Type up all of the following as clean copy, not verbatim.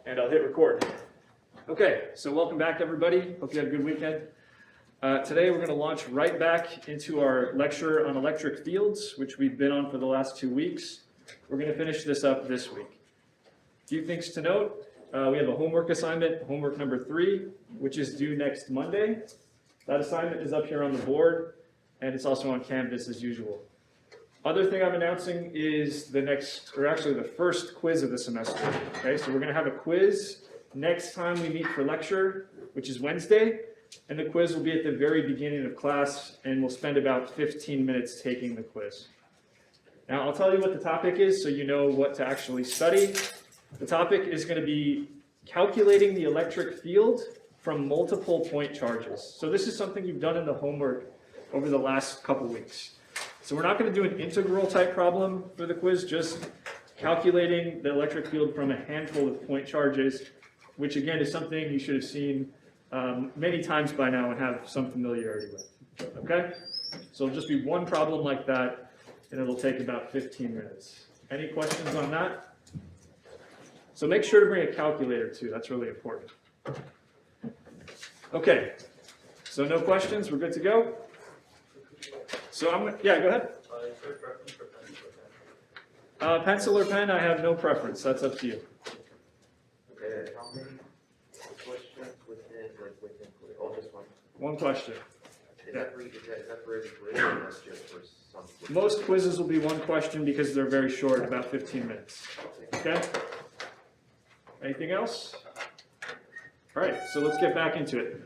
And I'll hit record. Okay, so welcome back everybody. Hope you had a good weekend. Today we're going to launch right back into our lecture on electric fields, which we've been on for the last 2 weeks. We're going to finish this up this week. A few things to note. We have a homework assignment, homework number 3, which is due next Monday. That assignment is up here on the board, and it's also on Canvas as usual. Other thing I'm announcing is the first quiz of the semester. Okay, so we're going to have a quiz next time we meet for lecture, which is Wednesday, and the quiz will be at the very beginning of class, and we'll spend about 15 minutes taking the quiz. Now, I'll tell you what the topic is so you know what to actually study. The topic is going to be calculating the electric field from multiple point charges. So this is something you've done in the homework over the last couple weeks. So we're not going to do an integral type problem for the quiz, just calculating the electric field from a handful of point charges, which again is something you should have seen many times by now and have some familiarity with. Okay? So it'll just be one problem like that, and it'll take about 15 minutes. Any questions on that? So make sure to bring a calculator too, that's really important. Okay, so no questions, we're good to go? So yeah, go ahead. Is there a preference for pencil or pen? Pencil or pen, I have no preference. That's up to you. Okay, how many questions within oh, just one? One question. Is that for every quiz, or that's just for some quizzes? Most quizzes will be one question because they're very short, about 15 minutes. Okay? Anything else? All right, so let's get back into it.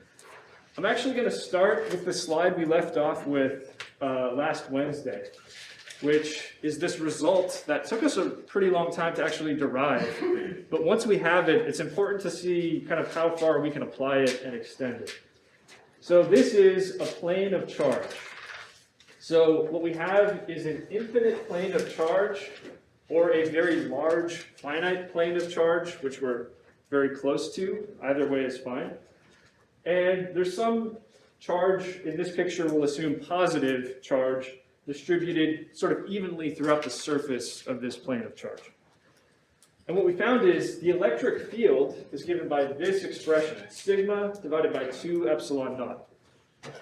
I'm actually going to start with the slide we left off with last Wednesday, which is this result that took us a pretty long time to actually derive. But once we have it, it's important to see kind of how far we can apply it and extend it. So this is a plane of charge. So what we have is an infinite plane of charge, or a very large finite plane of charge, which we're very close to. Either way is fine. And there's some charge in this picture, we'll assume positive charge, distributed sort of evenly throughout the surface of this plane of charge. And what we found is the electric field is given by this expression, sigma divided by 2 epsilon naught.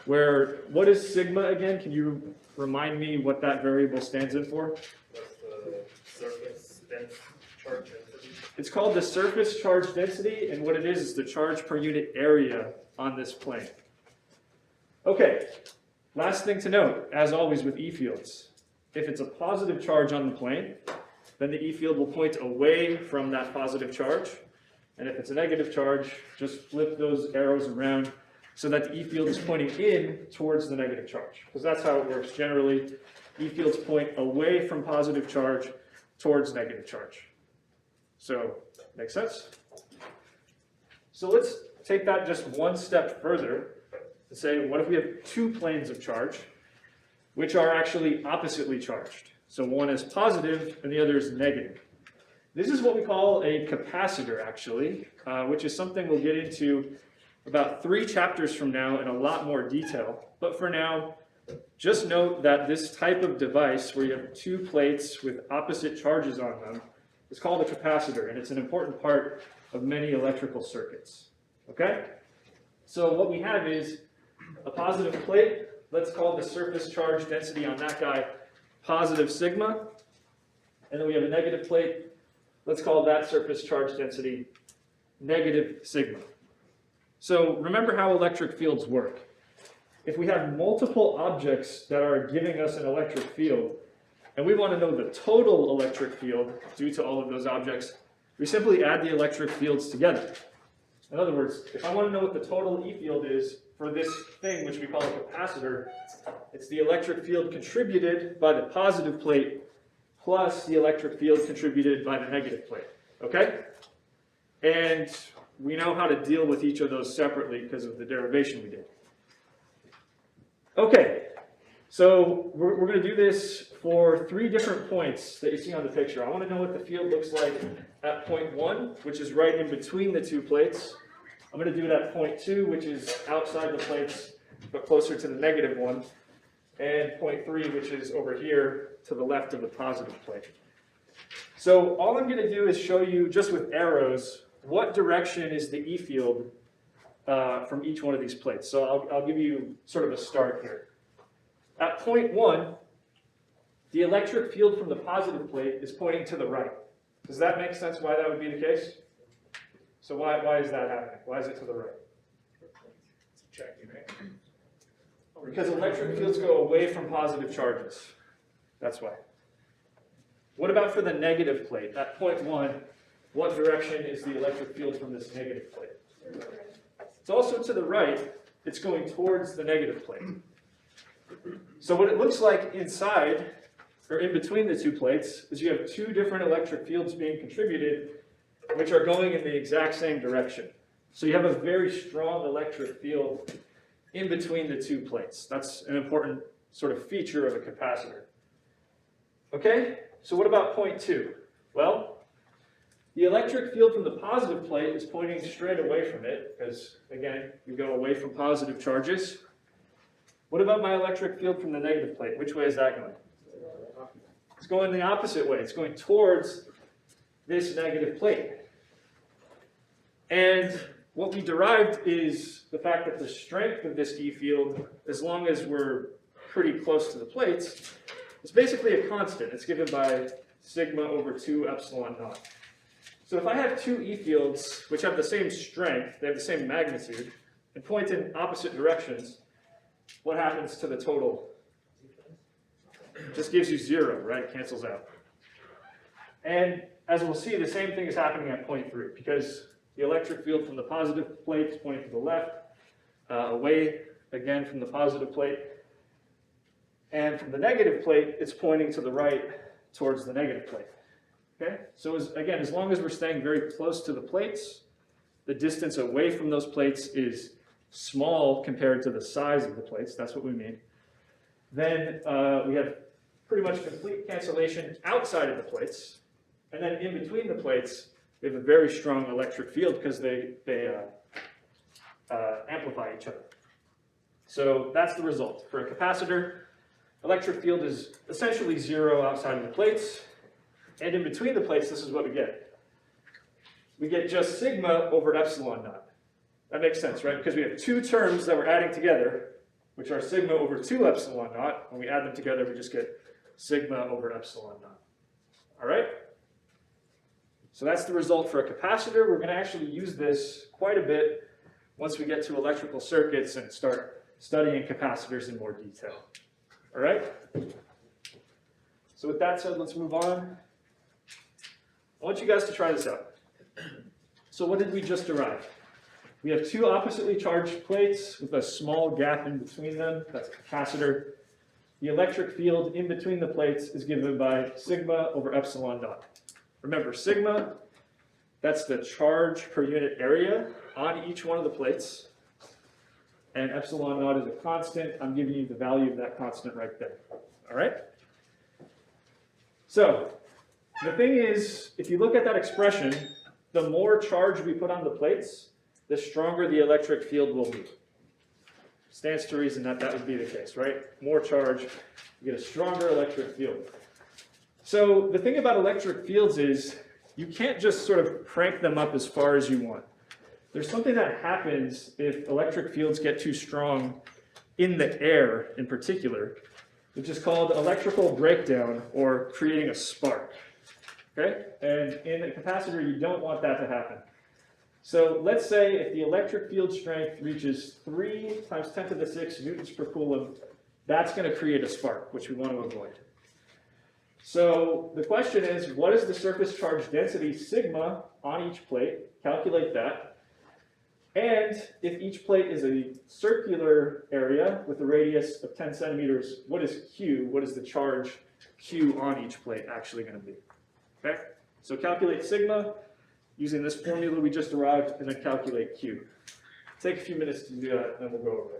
Where, what is sigma again? Can you remind me what that variable stands in for? That's the surface charge density. It's called the surface charge density, and what it is the charge per unit area on this plane. Okay, last thing to note, as always with E-fields, if it's a positive charge on the plane, then the E-field will point away from that positive charge, and if it's a negative charge, just flip those arrows around so that the E-field is pointing in towards the negative charge, because that's how it works generally. E-fields point away from positive charge towards negative charge. So, makes sense? So let's take that just one step further and say, what if we have 2 planes of charge, which are actually oppositely charged? So one is positive and the other is negative. This is what we call a capacitor, actually, which is something we'll get into about 3 chapters from now in a lot more detail. But for now, just note that this type of device, where you have 2 plates with opposite charges on them, is called a capacitor, and it's an important part of many electrical circuits. Okay? So what we have is a positive plate. Let's call the surface charge density on that guy positive sigma. And then we have a negative plate. Let's call that surface charge density negative sigma. So remember how electric fields work. If we have multiple objects that are giving us an electric field, and we want to know the total electric field due to all of those objects, we simply add the electric fields together. In other words, if I want to know what the total E field is for this thing, which we call a capacitor, it's the electric field contributed by the positive plate plus the electric field contributed by the negative plate. Okay? And we know how to deal with each of those separately because of the derivation we did. Okay, so we're going to do this for 3 different points that you see on the picture. I want to know what the field looks like at point 1, which is right in between the 2 plates. I'm going to do it at point 2, which is outside the plates, but closer to the negative one. And point 3, which is over here to the left of the positive plate. So all I'm going to do is show you, just with arrows, what direction is the E field from each one of these plates? So I'll give you sort of a start here. At point 1, the electric field from the positive plate is pointing to the right. Does that make sense why that would be the case? So why is that happening? Why is it to the right? Checking, right? Because electric fields go away from positive charges. That's why. What about for the negative plate? At point 1, what direction is the electric field from this negative plate? It's also to the right. It's going towards the negative plate. So what it looks like inside, or in between the two plates, is you have two different electric fields being contributed, which are going in the exact same direction. So you have a very strong electric field in between the two plates. That's an important sort of feature of a capacitor. Okay, so what about point 2? Well, the electric field from the positive plate is pointing straight away from it, because, again, you go away from positive charges. What about my electric field from the negative plate? Which way is that going? It's going the opposite way. It's going towards this negative plate. And what we derived is the fact that the strength of this E field, as long as we're pretty close to the plates, is basically a constant. It's given by sigma over 2 epsilon naught. So if I have two E fields which have the same strength, they have the same magnitude, and point in opposite directions, what happens to the total? It just gives you 0, right? It cancels out. And as we'll see, the same thing is happening at point 3, because the electric field from the positive plate is pointing to the left, away again from the positive plate. And from the negative plate, it's pointing to the right towards the negative plate. Okay? So again, as long as we're staying very close to the plates, the distance away from those plates is small compared to the size of the plates, that's what we mean, then we have pretty much complete cancellation outside of the plates. And then in between the plates, we have a very strong electric field because they amplify each other. So that's the result. For a capacitor, electric field is essentially 0 outside of the plates. And in between the plates, this is what we get. We get just sigma over epsilon naught. That makes sense, right? Because we have two terms that we're adding together, which are sigma over 2 epsilon naught. When we add them together, we just get sigma over epsilon naught. All right? So that's the result for a capacitor. We're going to actually use this quite a bit once we get to electrical circuits and start studying capacitors in more detail. All right? So with that said, let's move on. I want you guys to try this out. So what did we just derive? We have two oppositely charged plates with a small gap in between them. That's a capacitor. The electric field in between the plates is given by sigma over epsilon naught. Remember, sigma, that's the charge per unit area on each one of the plates. And epsilon naught is a constant. I'm giving you the value of that constant right there. All right? So, the thing is, if you look at that expression, the more charge we put on the plates, the stronger the electric field will be. Stands to reason that that would be the case, right? More charge, you get a stronger electric field. So the thing about electric fields is you can't just sort of crank them up as far as you want. There's something that happens if electric fields get too strong in the air in particular, which is called electrical breakdown or creating a spark. Okay? And in a capacitor, you don't want that to happen. So let's say if the electric field strength reaches 3 times 10 to the 6 newtons per coulomb, that's going to create a spark, which we want to avoid. So the question is, what is the surface charge density sigma on each plate? Calculate that. And if each plate is a circular area with a radius of 10 centimeters, what is Q? What is the charge Q on each plate actually going to be? Okay? So calculate sigma using this formula we just derived, and then calculate Q. Take a few minutes to do that, and then we'll go over it.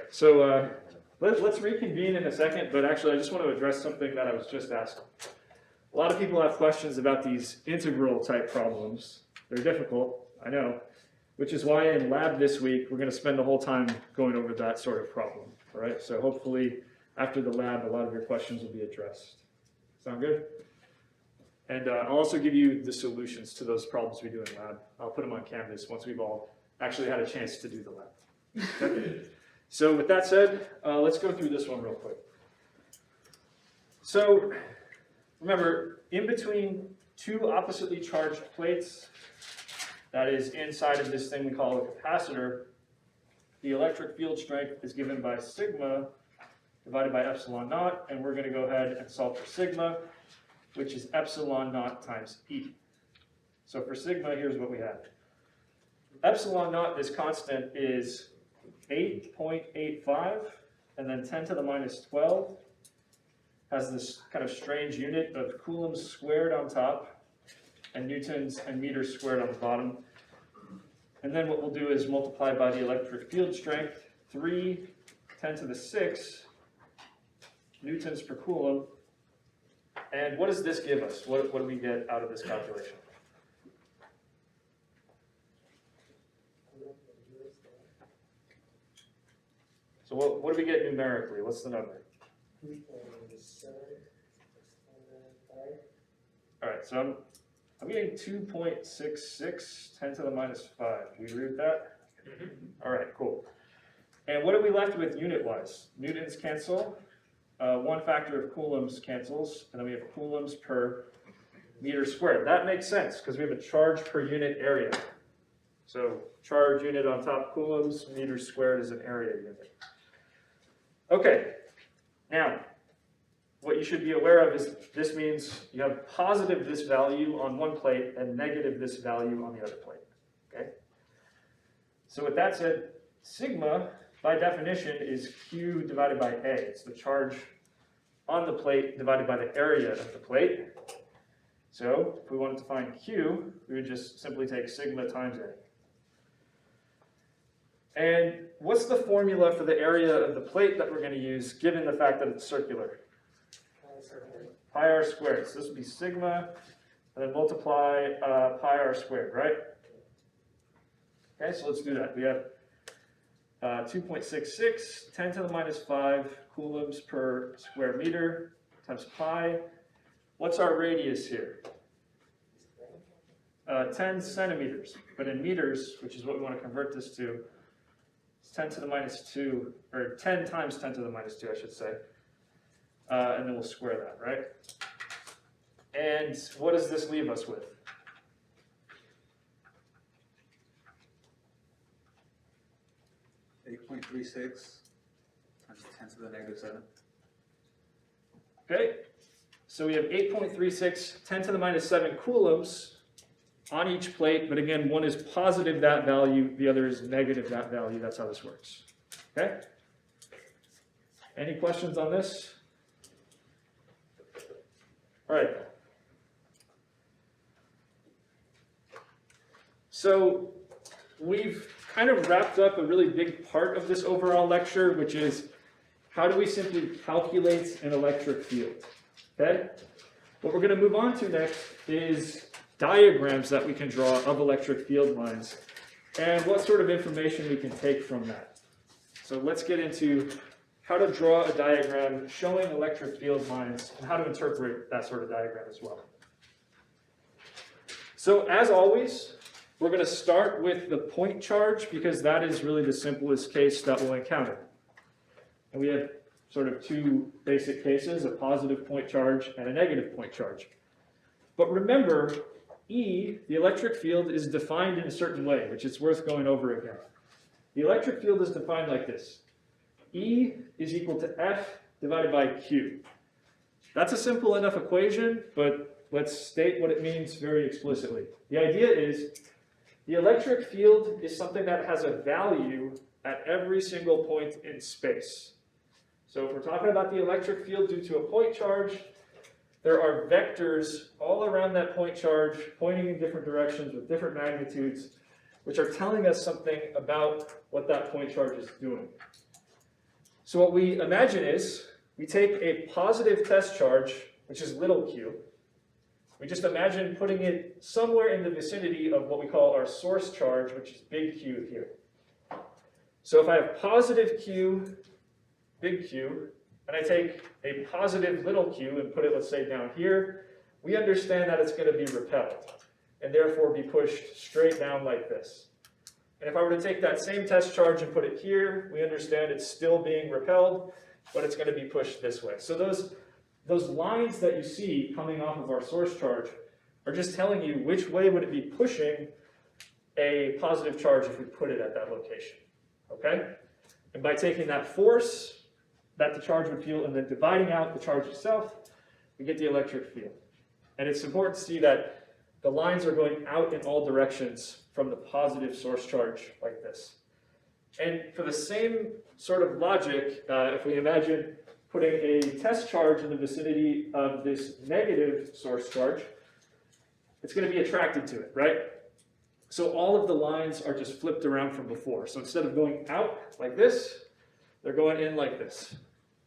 so let's reconvene in a second, but actually I just want to address something that I was just asking. A lot of people have questions about these integral type problems. They're difficult, I know, which is why in lab this week, we're going to spend the whole time going over that sort of problem, all right? So hopefully after the lab, a lot of your questions will be addressed. Sound good? And I'll also give you the solutions to those problems we do in lab. I'll put them on Canvas once we've all actually had a chance to do the lab. Okay. So with that said, let's go through this one real quick. So remember, in between two oppositely charged plates, that is inside of this thing we call a capacitor, the electric field strength is given by sigma divided by epsilon naught, and we're going to go ahead and solve for sigma, which is epsilon naught times E. So for sigma, here's what we have. Epsilon naught, this constant, is 8.85, and then 10 to the minus 12 has this kind of strange unit of coulombs squared on top, and newtons and meters squared on the bottom. And then what we'll do is multiply by the electric field strength, 3 10 to the 6 newtons per coulomb. And what does this give us? What do we get out of this calculation? So what do we get numerically? What's the number? All right, so I'm getting 2.66 10 to the minus 5. Do you agree with that? All right, cool. And what are we left with unit-wise? Newtons cancel. One factor of coulombs cancels, and then we have coulombs per meter squared. That makes sense because we have a charge per unit area. So charge unit on top coulombs, meters squared is an area unit. Okay, now what you should be aware of is this means you have positive this value on one plate and negative this value on the other plate. Okay? So with that said, sigma, by definition, is Q divided by A. It's the charge on the plate divided by the area of the plate. So if we wanted to find Q, we would just simply take sigma times A. And what's the formula for the area of the plate that we're going to use, given the fact that it's circular? Pi r squared. So this would be sigma, and then multiply pi r squared, right? Okay, so let's do that. We have 2.66, 10 to the minus 5 coulombs per square meter times pi. What's our radius here? 10 centimeters. But in meters, which is what we want to convert this to, it's 10 to the minus 2, or 10 times 10 to the minus 2, I should say. And then we'll square that, right? And what does this leave us with? .36 times 10 to the negative 7. Okay, so we have 8.36, 10 to the minus 7 coulombs on each plate, but again, one is positive that value, the other is negative that value. That's how this works. Okay? Any questions on this? All right. So we've kind of wrapped up a really big part of this overall lecture, which is how do we simply calculate an electric field? Okay? What we're going to move on to next is diagrams that we can draw of electric field lines and what sort of information we can take from that. So let's get into how to draw a diagram showing electric field lines and how to interpret that sort of diagram as well. So as always, we're going to start with the point charge because that is really the simplest case that we'll encounter. And we have sort of two basic cases, a positive point charge and a negative point charge. But remember, E, the electric field, is defined in a certain way, which is worth going over again. The electric field is defined like this. E is equal to F divided by Q. That's a simple enough equation, but let's state what it means very explicitly. The idea is the electric field is something that has a value at every single point in space. So if we're talking about the electric field due to a point charge, there are vectors all around that point charge pointing in different directions with different magnitudes, which are telling us something about what that point charge is doing. So what we imagine is we take a positive test charge, which is little q. We just imagine putting it somewhere in the vicinity of what we call our source charge, which is big Q here. So if I have positive Q, big Q, and I take a positive little q and put it, let's say, down here, we understand that it's going to be repelled and therefore be pushed straight down like this. And if I were to take that same test charge and put it here, we understand it's still being repelled, but it's going to be pushed this way. So those lines that you see coming off of our source charge are just telling you which way would it be pushing a positive charge if we put it at that location, okay? And by taking that force that the charge would feel and then dividing out the charge itself, we get the electric field. And it's important to see that the lines are going out in all directions from the positive source charge like this. And for the same sort of logic, if we imagine putting a test charge in the vicinity of this negative source charge, it's going to be attracted to it, right? So all of the lines are just flipped around from before. So instead of going out like this, they're going in like this.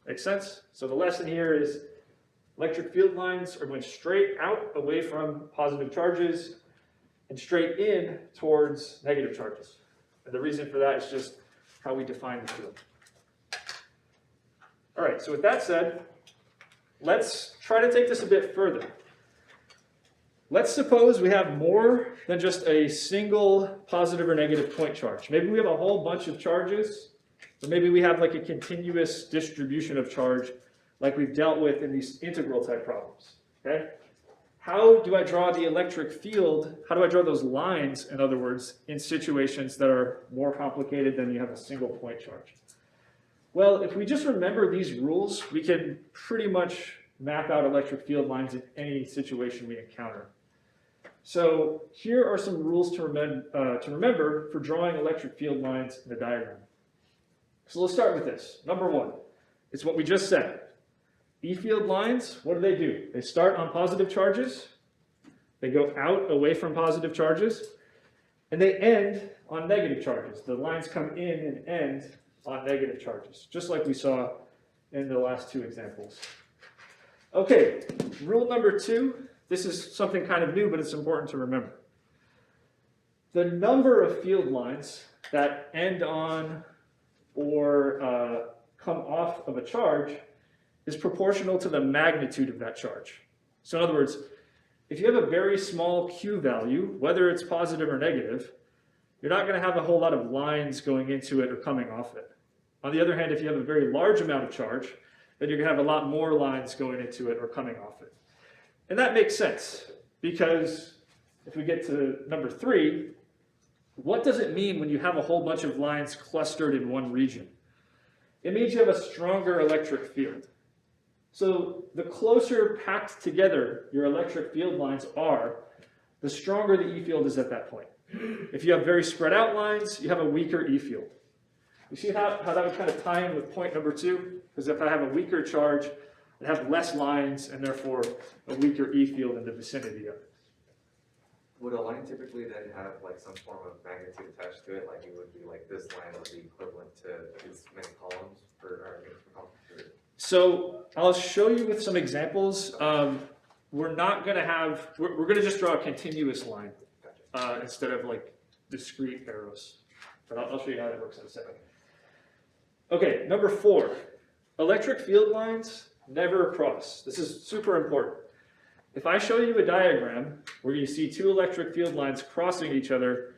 Make sense? So the lesson here is electric field lines are going straight out away from positive charges and straight in towards negative charges. And the reason for that is just how we define the field. All right, so with that said, let's try to take this a bit further. Let's suppose we have more than just a single positive or negative point charge. Maybe we have a whole bunch of charges, or maybe we have like a continuous distribution of charge like we've dealt with in these integral type problems, okay? How do I draw the electric field? How do I draw those lines, in other words, in situations that are more complicated than you have a single point charge? Well, if we just remember these rules, we can pretty much map out electric field lines in any situation we encounter. So here are some rules to remember for drawing electric field lines in the diagram. So let's start with this. Number one, it's what we just said. E field lines, what do? They start on positive charges, they go out away from positive charges, and they end on negative charges. The lines come in and end on negative charges, just like we saw in the last two examples. Okay, rule number two, this is something kind of new, but it's important to remember. The number of field lines that end on or come off of a charge is proportional to the magnitude of that charge. So in other words, if you have a very small Q value, whether it's positive or negative, you're not going to have a whole lot of lines going into it or coming off it. On the other hand, if you have a very large amount of charge, then you're going to have a lot more lines going into it or coming off it. And that makes sense, because if we get to number three, what does it mean when you have a whole bunch of lines clustered in one region? It means you have a stronger electric field. So the closer packed together your electric field lines are, the stronger the E field is at that point. If you have very spread out lines, you have a weaker E field. You see how that would kind of tie in with point number two? Because if I have a weaker charge, I have less lines and therefore a weaker E field in the vicinity of it. Would a line typically then have like some form of magnitude attached to it? Like it would be like this line would be equivalent to these many columns for our column? So I'll show you with some examples. We're not going to have, we're going to just draw a continuous line instead of like discrete arrows. But I'll show you how that works in a second. Okay, number four, electric field lines never cross. This is super important. If I show you a diagram where you see two electric field lines crossing each other,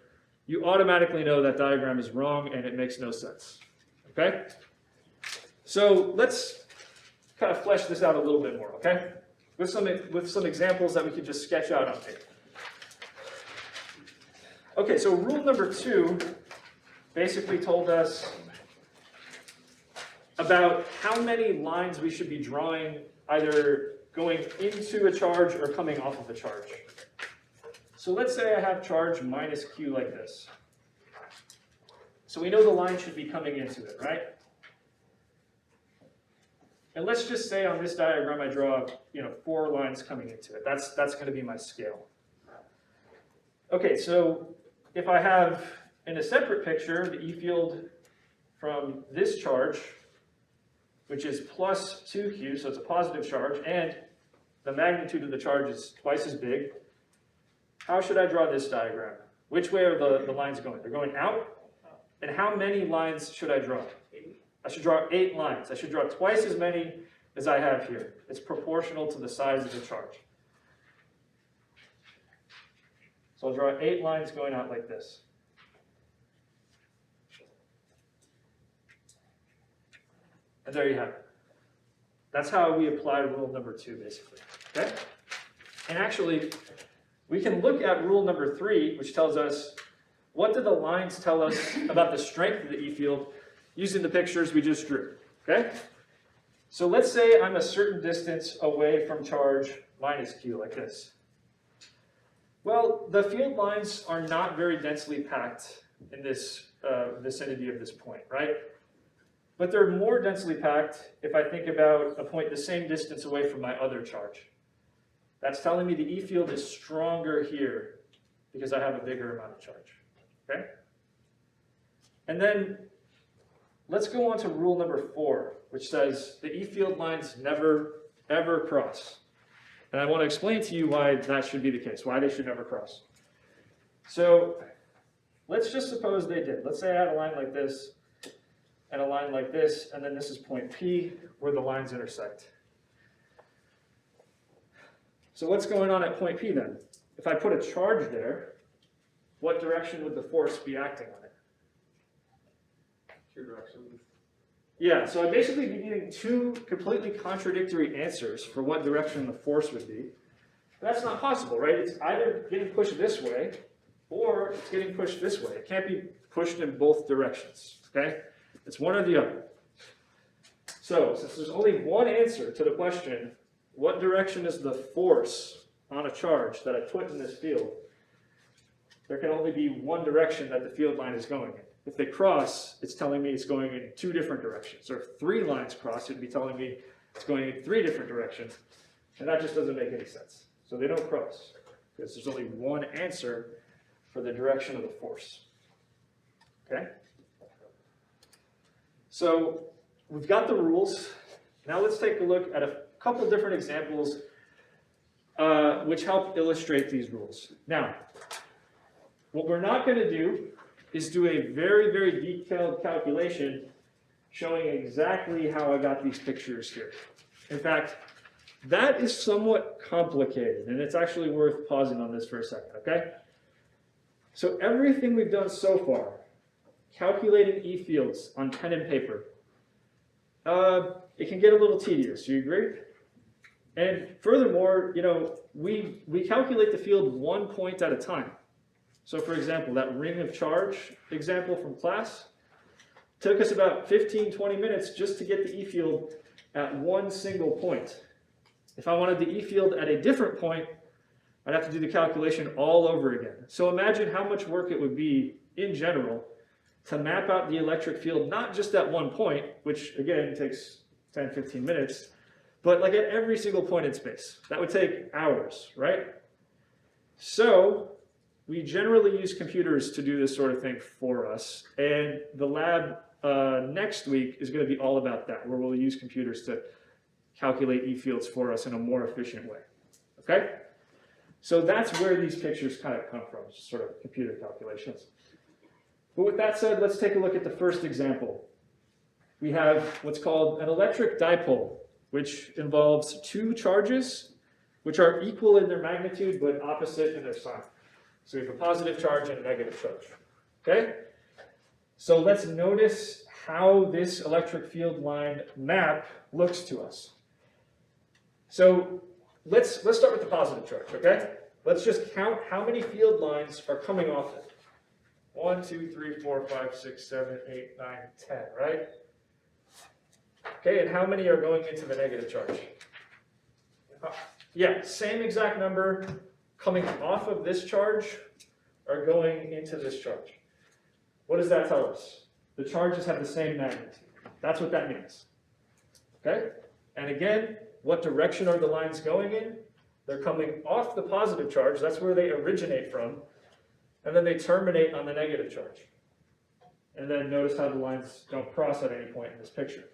you automatically know that diagram is wrong and it makes no sense. Okay? So let's kind of flesh this out a little bit more, okay? With some examples that we could just sketch out on paper. Okay, so rule number two basically told us about how many lines we should be drawing either going into a charge or coming off of a charge. So let's say I have charge minus Q like this. So we know the line should be coming into it, right? And let's just say on this diagram I draw, 4 lines coming into it. That's going to be my scale. Okay, so if I have in a separate picture the E field from this charge which is plus 2q, so it's a positive charge, and the magnitude of the charge is twice as big, how should I draw this diagram? Which way are the lines going? They're going out? And how many lines should I draw? I should draw 8 lines. I should draw twice as many as I have here. It's proportional to the size of the charge. So I'll draw 8 lines going out like this. And there you have it. That's how we apply rule number 2, basically. Okay? And actually, we can look at rule number 3, which tells us what do the lines tell us about the strength of the E field using the pictures we just drew. Okay? So let's say I'm a certain distance away from charge minus q, like this. Well, the field lines are not very densely packed in this vicinity of this point, right? But they're more densely packed if I think about a point the same distance away from my other charge. That's telling me the E field is stronger here because I have a bigger amount of charge. Okay? And then let's go on to rule number 4, which says the E field lines never, ever cross. And I want to explain to you why that should be the case, why they should never cross. So let's just suppose they did. Let's say I had a line like this and a line like this, and then this is point P where the lines intersect. So what's going on at point P then? If I put a charge there, what direction would the force be acting on it? 2 directions. Yeah, so I'd basically be needing 2 completely contradictory answers for what direction the force would be. But that's not possible, right? It's either getting pushed this way, or it's getting pushed this way. It can't be pushed in both directions, okay? It's one or the other. So, since there's only one answer to the question, what direction is the force on a charge that I put in this field, there can only be one direction that the field line is going in. If they cross, it's telling me it's going in 2 different directions. Or if 3 lines cross, it'd be telling me it's going in 3 different directions. And that just doesn't make any sense. So they don't cross, because there's only one answer for the direction of the force. Okay? So we've got the rules. Now let's take a look at a couple different examples which help illustrate these rules. Now, what we're not going to do is do a very, very detailed calculation showing exactly how I got these pictures here. In fact, that is somewhat complicated, and it's actually worth pausing on this for a second, okay? So everything we've done so far, calculating E fields on pen and paper, it can get a little tedious, do you agree? And furthermore, you know, we calculate the field 1 point at a time. So for example, that ring of charge example from class took us about 15-20 minutes just to get the E field at one single point. If I wanted the E field at a different point, I'd have to do the calculation all over again. So imagine how much work it would be in general to map out the electric field, not just at one point, which again takes 10-15 minutes, but like at every single point in space. That would take hours, right? So we generally use computers to do this sort of thing for us, and the lab next week is going to be all about that, where we'll use computers to calculate E fields for us in a more efficient way, okay? So that's where these pictures kind of come from, just sort of computer calculations. But with that said, let's take a look at the first example. We have what's called an electric dipole, which involves 2 charges, which are equal in their magnitude, but opposite in their sign. So we have a positive charge and a negative charge, okay? So let's notice how this electric field line map looks to us. So let's start with the positive charge, okay? Let's just count how many field lines are coming off it. 1, 2, 3, 4, 5, 6, 7, 8, 9, 10, right? Okay, and how many are going into the negative charge? Yeah, same exact number coming off of this charge are going into this charge. What does that tell us? The charges have the same magnitude. That's what that means. Okay? And again, what direction are the lines going in? They're coming off the positive charge. That's where they originate from. And then they terminate on the negative charge. And then notice how the lines don't cross at any point in this picture.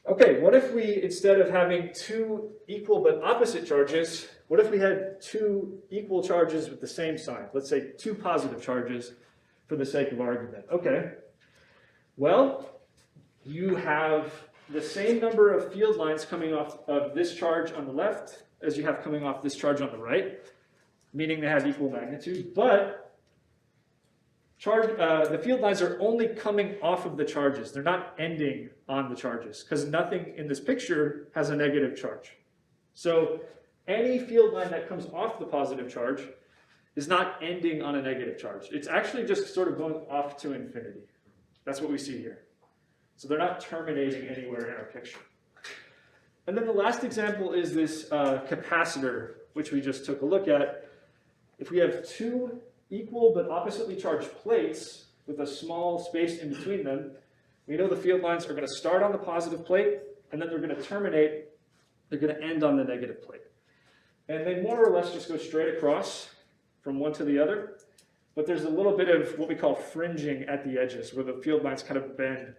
Okay, what if we, instead of having two equal but opposite charges, what if we had two equal charges with the same sign? Let's say two positive charges for the sake of argument. Okay, well, you have the same number of field lines coming off of this charge on the left as you have coming off this charge on the right, meaning they have equal magnitude, but the field lines are only coming off of the charges. They're not ending on the charges because nothing in this picture has a negative charge. So any field line that comes off the positive charge is not ending on a negative charge. It's actually just sort of going off to infinity. That's what we see here. So they're not terminating anywhere in our picture. And then the last example is this capacitor, which we just took a look at. If we have two equal but oppositely charged plates with a small space in between them, we know the field lines are going to start on the positive plate, and then they're going to terminate, they're going to end on the negative plate. And they more or less just go straight across from one to the other, but there's a little bit of what we call fringing at the edges, where the field lines kind of bend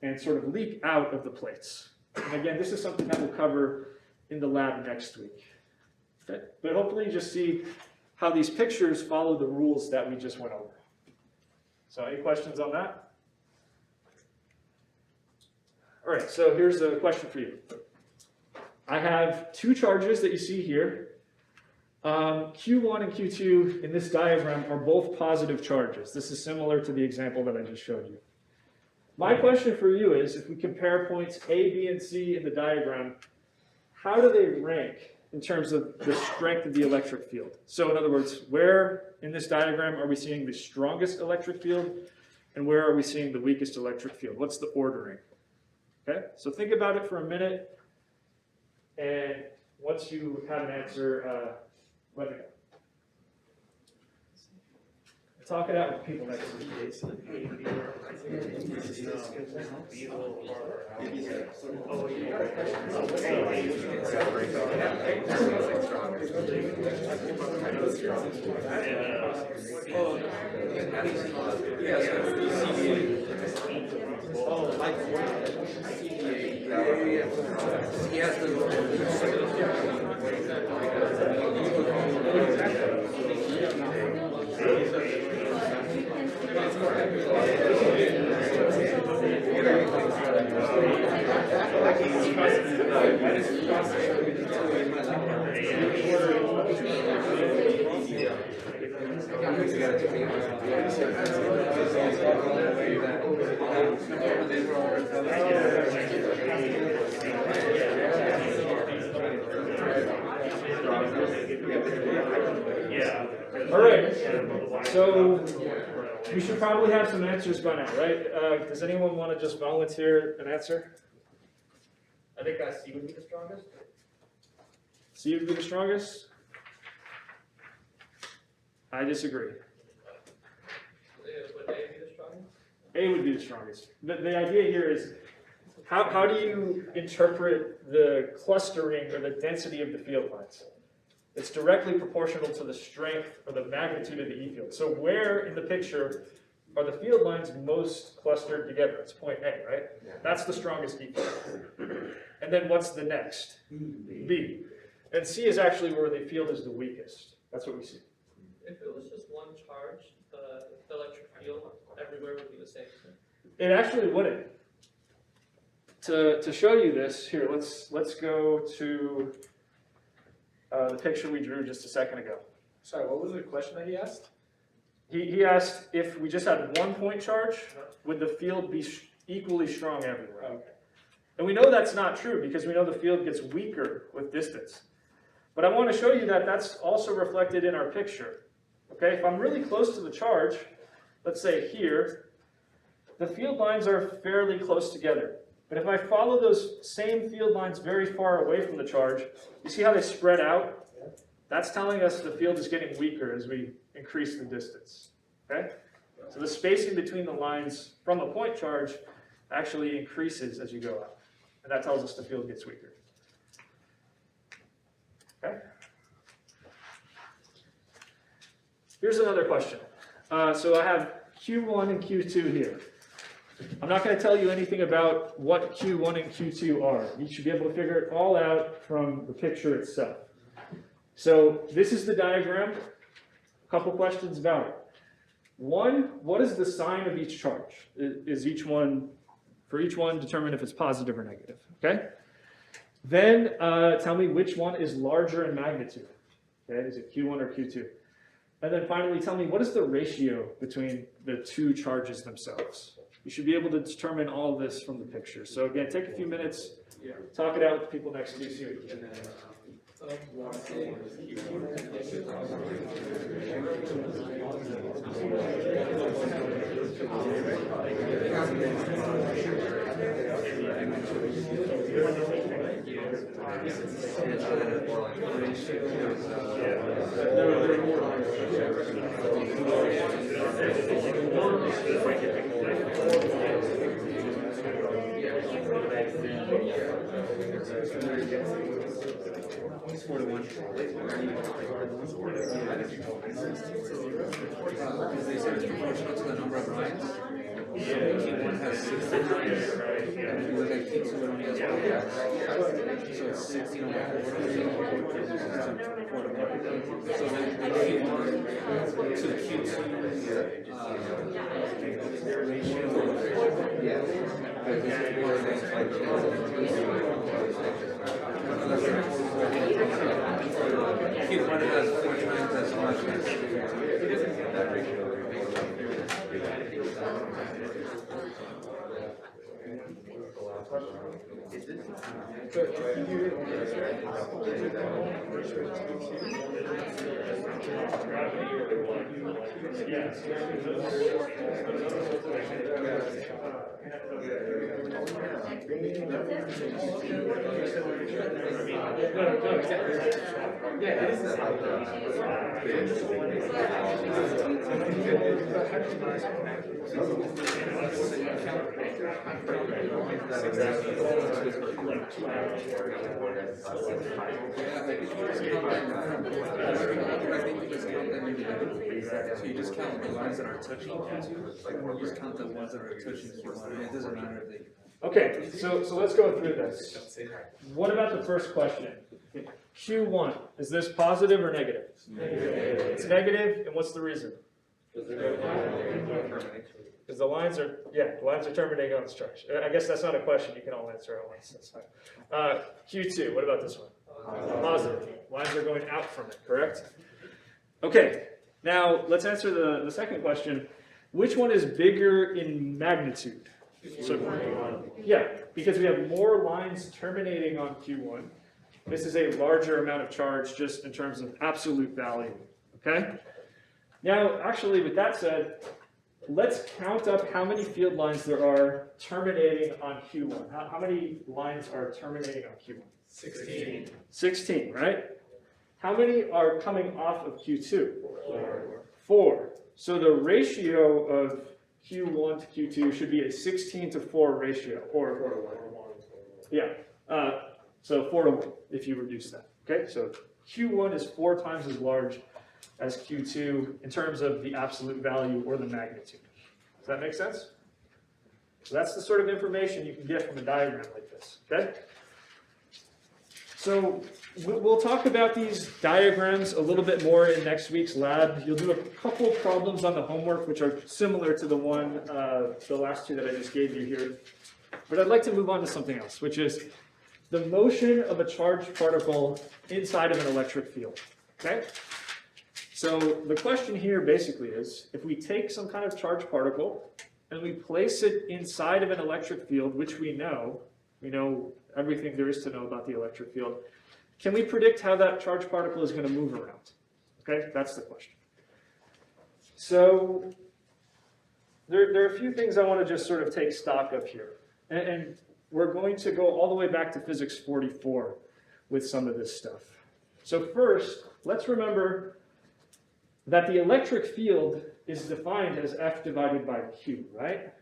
and sort of leak out of the plates. And again, this is something that we'll cover in the lab next week. Okay? But hopefully you just see how these pictures follow the rules that we just went over. So any questions on that? All right, so here's a question for you. I have two charges that you see here. Q1 and Q2 in this diagram are both positive charges. This is similar to the example that I just showed you. My question for you is, if we compare points A, B, and C in the diagram, how do they rank in terms of the strength of the electric field? So in other words, where in this diagram are we seeing the strongest electric field, and where are we seeing the weakest electric field? What's the ordering? Okay, so think about it for a minute, and once you have an answer, let me know. Talk it out with people next to you. All right, so we should probably have some answers by now, right? Does anyone want to just volunteer an answer? I think C would be the strongest. C would be the strongest? I disagree. Would A be the strongest? A would be the strongest. The idea here is, how do you interpret the clustering or the density of the field lines? It's directly proportional to the strength or the magnitude of the E field. So where in the picture are the field lines most clustered together? It's point A, right? Yeah. That's the strongest E field. And then what's the next? B. And C is actually where the field is the weakest. That's what we see. If it was just one charge, the electric field everywhere would be the same. It actually wouldn't. To show you this, here, let's go to the picture we drew just a second ago. Sorry, what was the question that he asked? He asked if we just had one point charge, would the field be equally strong everywhere? Okay. And we know that's not true because we know the field gets weaker with distance. But I want to show you that that's also reflected in our picture. Okay, if I'm really close to the charge, let's say here, the field lines are fairly close together. But if I follow those same field lines very far away from the charge, you see how they spread out? That's telling us the field is getting weaker as we increase the distance. Okay? So the spacing between the lines from a point charge actually increases as you go out. And that tells us the field gets weaker. Okay? Here's another question. So I have Q1 and Q2 here. I'm not going to tell you anything about what Q1 and Q2 are. You should be able to figure it all out from the picture itself. So this is the diagram. A couple questions about it. One, what is the sign of each charge? Is each one, for each one, determine if it's positive or negative, okay? Then tell me which one is larger in magnitude. Okay, is it Q1 or Q2? And then finally tell me what is the ratio between the two charges themselves. You should be able to determine all of this from the picture. So again, take a few minutes, talk it out with people next to you, see what you can. It's 4 to 1. Because they said it's proportional to the number of lines. So Q1 has 16 lines, and if you look at Q2, it only has 4 lines. So it's 16 over 4, reduces to 4 to 1. So the Q1 to Q2 ratio, Q1 has 4 times as much as Q2. So you just count the lines that are touching Q2, or you just count the ones that are touching Q1. It doesn't matter if they. Okay, so let's go through this. What about the first question? Q1, is this positive or negative? It's negative, and what's the reason? Because the lines are terminating on this charge. I guess that's not a question, you can all answer at once, that's fine. Q2, what about this one? Positive, lines are going out from it, correct? Okay, now let's answer the second question. Which one is bigger in magnitude? So, yeah, because we have more lines terminating on Q1. This is a larger amount of charge just in terms of absolute value, okay? Now, actually, with that said, let's count up how many field lines there are terminating on Q1. How many lines are terminating on Q1? 16. 16, right? How many are coming off of Q2? 4. So the ratio of Q1 to Q2 should be a 16 to 4 ratio, or 4 to 1. Yeah, so 4 to 1 if you reduce that. Okay, so Q1 is 4 times as large as Q2 in terms of the absolute value or the magnitude. Does that make sense? So that's the sort of information you can get from a diagram like this. Okay. So we'll talk about these diagrams a little bit more in next week's lab. You'll do a couple problems on the homework which are similar to the last two that I just gave you here. But I'd like to move on to something else, which is the motion of a charged particle inside of an electric field. Okay? So the question here basically is, if we take some kind of charged particle and we place it inside of an electric field, which we know everything there is to know about the electric field, can we predict how that charged particle is going to move around? Okay, that's the question. So there are a few things I want to just sort of take stock of here. And we're going to go all the way back to physics 44 with some of this stuff. So first, let's remember that the electric field is defined as F divided by Q, right?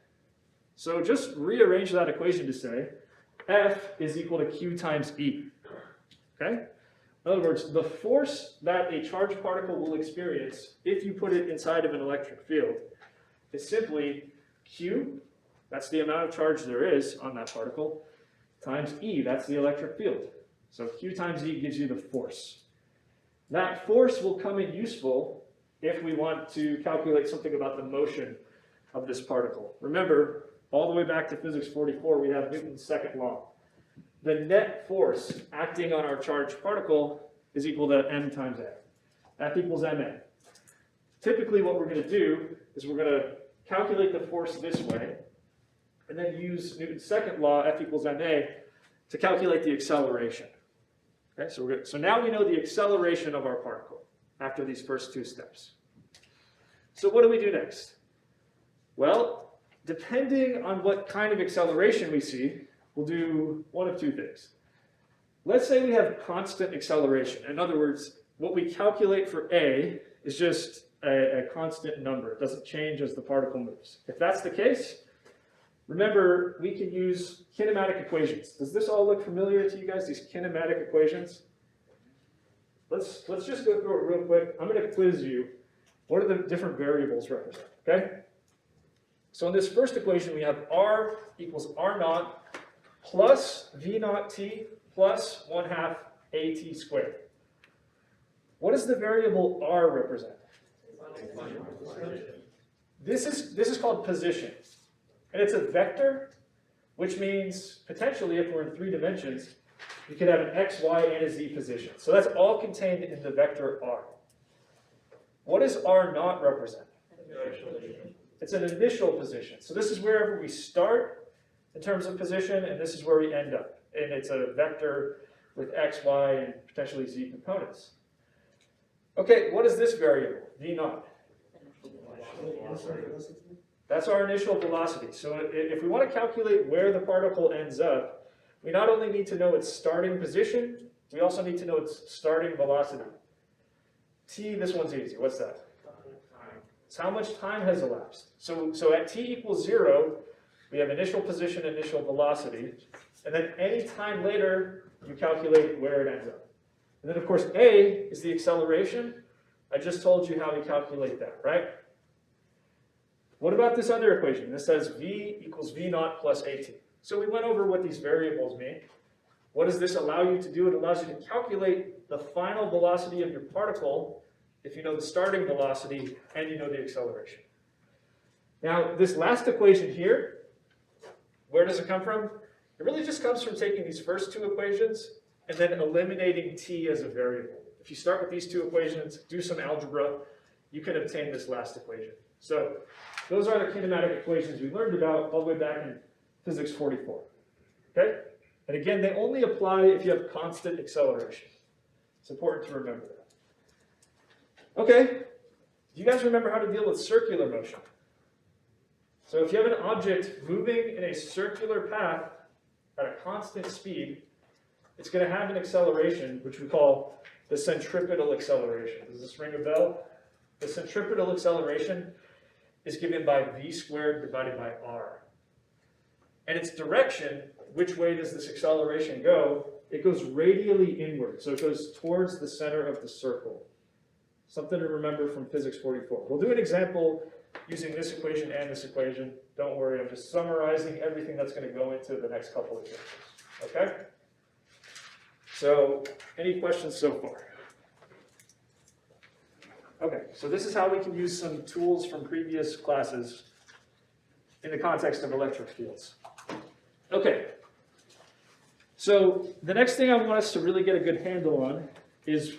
So just rearrange that equation to say F is equal to Q times E, okay? In other words, the force that a charged particle will experience if you put it inside of an electric field is simply Q that's the amount of charge there is on that particle, times E, that's the electric field. So Q times E gives you the force. That force will come in useful if we want to calculate something about the motion of this particle. Remember, all the way back to physics 44, we have Newton's second law. The net force acting on our charged particle is equal to m times a. F equals ma. Typically what we're going to do is we're going to calculate the force this way, and then use Newton's second law, F equals ma, to calculate the acceleration. Okay, so now we know the acceleration of our particle after these first two steps. So what do we do next? Well, depending on what kind of acceleration we see, we'll do one of two things. Let's say we have constant acceleration. In other words, what we calculate for A is just a constant number. It doesn't change as the particle moves. If that's the case, remember, we can use kinematic equations. Does this all look familiar to you guys, these kinematic equations? Let's just go through it real quick. I'm going to quiz you. What do the different variables represent, okay? So in this first equation, we have R equals R naught plus V naught T plus 1/2 AT squared. What does the variable R represent? This is called position. And it's a vector, which means potentially if we're in 3 dimensions, you could have an x, y, and a z position. So that's all contained in the vector R. What does R naught represent? It's an initial position. So this is wherever we start in terms of position, and this is where we end up. And it's a vector with x, y, and potentially z components. Okay, what is this variable? V naught. That's our initial velocity. So if we want to calculate where the particle ends up, we not only need to know its starting position, we also need to know its starting velocity. T, this one's easy. What's that? It's how much time has elapsed. So at t equals 0, we have initial position, initial velocity, and then any time later, you calculate where it ends up. And then, of course, A is the acceleration. I just told you how we calculate that, right? What about this other equation? This says V equals V naught plus AT. So we went over what these variables mean. What does this allow you to do? It allows you to calculate the final velocity of your particle if you know the starting velocity and you know the acceleration. Now, this last equation here, where does it come from? It really just comes from taking these first two equations and then eliminating t as a variable. If you start with these two equations, do some algebra, you can obtain this last equation. So those are the kinematic equations we learned about all the way back in physics 44. Okay? And again, they only apply if you have constant acceleration. It's important to remember that. Okay, do you guys remember how to deal with circular motion? So if you have an object moving in a circular path at a constant speed, it's going to have an acceleration, which we call the centripetal acceleration. Does this ring a bell? The centripetal acceleration is given by v squared divided by r. And its direction, which way does this acceleration go? It goes radially inward, so it goes towards the center of the circle. Something to remember from physics 44. We'll do an example using this equation and this equation. Don't worry, I'm just summarizing everything that's going to go into the next couple of examples. Okay? So, any questions so far? Okay, so this is how we can use some tools from previous classes in the context of electric fields. Okay, so the next thing I want us to really get a good handle on is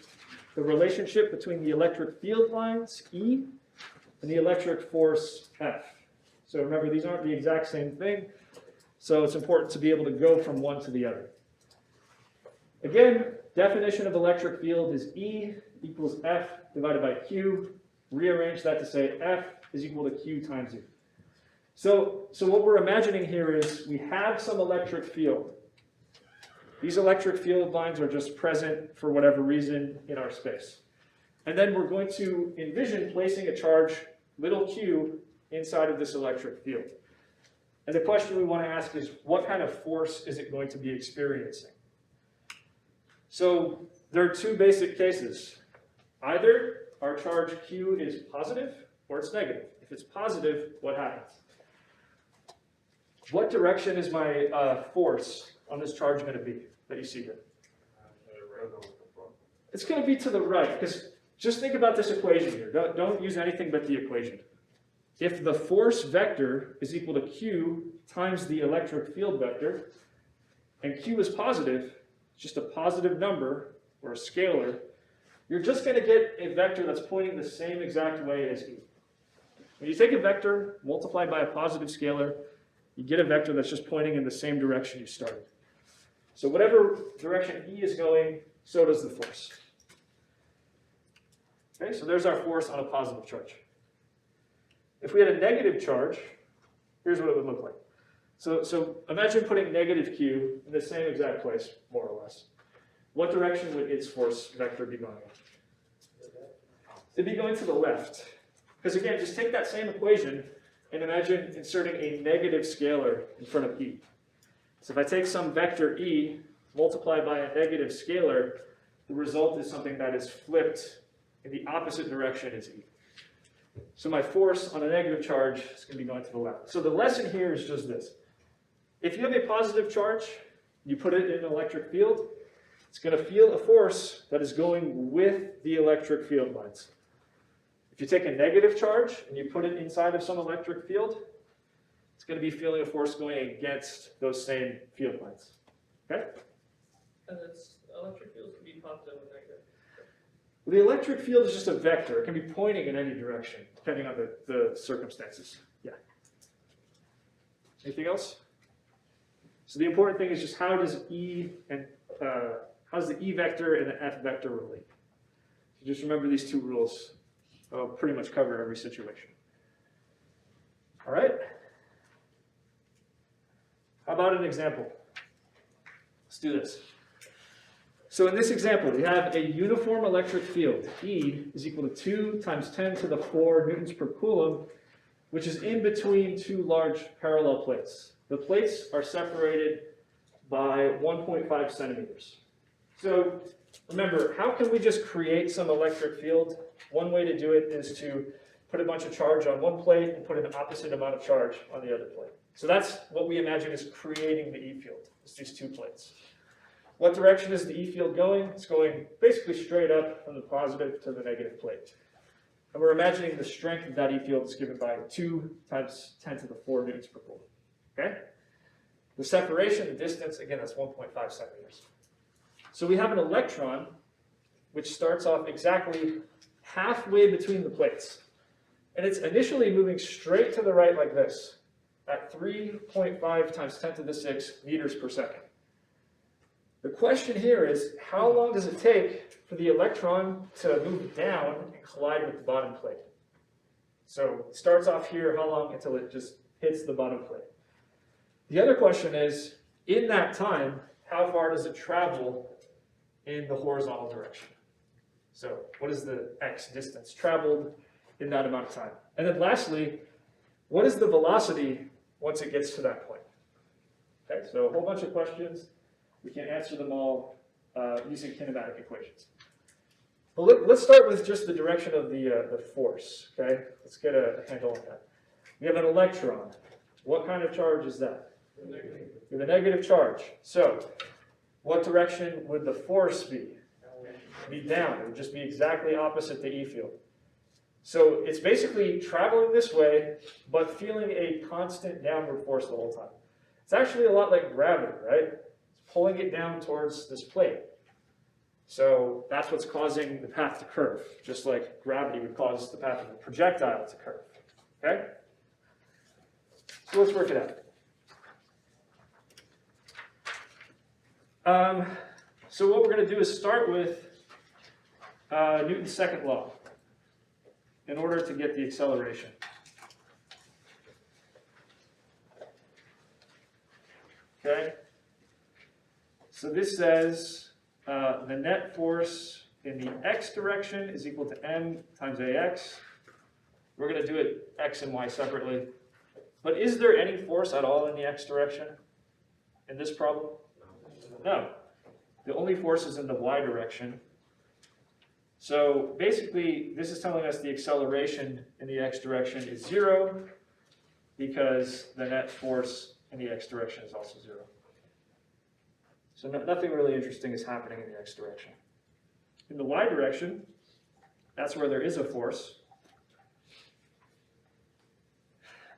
the relationship between the electric field lines, E, and the electric force, F. So remember, these aren't the exact same thing, so it's important to be able to go from one to the other. Again, definition of electric field is E equals F divided by Q. Rearrange that to say F is equal to Q times E. So what we're imagining here is we have some electric field. These electric field lines are just present for whatever reason in our space. And then we're going to envision placing a charge, little q, inside of this electric field. And the question we want to ask is, what kind of force is it going to be experiencing? So there are two basic cases. Either our charge q is positive or it's negative. If it's positive, what happens? what direction is my force on this charge going to be that you see here? It's going to be to the right, because just think about this equation here. Don't use anything but the equation. If the force vector is equal to Q times the electric field vector, and Q is positive, just a positive number, or a scalar, you're just going to get a vector that's pointing the same exact way as E. When you take a vector multiplied by a positive scalar, you get a vector that's just pointing in the same direction you started. So whatever direction E is going, so does the force. Okay, so there's our force on a positive charge. If we had a negative charge, here's what it would look like. So imagine putting negative Q in the same exact place, more or less. What direction would its force vector be going in? It'd be going to the left. Because again, just take that same equation and imagine inserting a negative scalar in front of E. So if I take some vector E multiplied by a negative scalar, the result is something that is flipped in the opposite direction as E. So my force on a negative charge is going to be going to the left. So the lesson here is just this. If you have a positive charge, you put it in an electric field, it's going to feel a force that is going with the electric field lines. If you take a negative charge and you put it inside of some electric field, it's going to be feeling a force going against those same field lines. Okay? And it's electric fields can be positive and negative. The electric field is just a vector. It can be pointing in any direction, depending on the circumstances. Yeah. Anything else? So the important thing is just how does the E vector and the F vector relate? So just remember these two rules. I'll pretty much cover every situation. All right. How about an example? Let's do this. So in this example, we have a uniform electric field. E is equal to 2 times 10 to the 4 newtons per coulomb, which is in between two large parallel plates. The plates are separated by 1.5 centimeters. So remember, how can we just create some electric field? One way to do it is to put a bunch of charge on one plate and put an opposite amount of charge on the other plate. So that's what we imagine is creating the E field. It's these two plates. What direction is the E field going? It's going basically straight up from the positive to the negative plate. And we're imagining the strength of that E field is given by 2 times 10 to the 4 newtons per coulomb. Okay? The separation, the distance, again, that's 1.5 centimeters. So we have an electron which starts off exactly halfway between the plates. And it's initially moving straight to the right like this at 3.5 times 10 to the 6 meters per second. The question here is, how long does it take for the electron to move down and collide with the bottom plate? So it starts off here, how long until it just hits the bottom plate? The other question is, in that time, how far does it travel in the horizontal direction? So what is the x distance traveled in that amount of time? And then lastly, what is the velocity once it gets to that point? Okay, so a whole bunch of questions. We can answer them all using kinematic equations. But let's start with just the direction of the force, okay? Let's get a handle on that. We have an electron. What kind of charge is that? Negative. We have a negative charge. So what direction would the force be? Be down. It would just be exactly opposite the E field. So it's basically traveling this way, but feeling a constant downward force the whole time. It's actually a lot like gravity, right? Pulling it down towards this plate. So that's what's causing the path to curve, just like gravity would cause the path of a projectile to curve. Okay? So let's work it out. So what we're going to do is start with Newton's second law in order to get the acceleration. Okay? So this says the net force in the x direction is equal to m times ax. We're going to do it x and y separately. But is there any force at all in the x direction in this problem? No. The only force is in the y direction. So basically, this is telling us the acceleration in the x direction is 0 because the net force and the x direction is also 0. So nothing really interesting is happening in the x direction. In the y direction, that's where there is a force.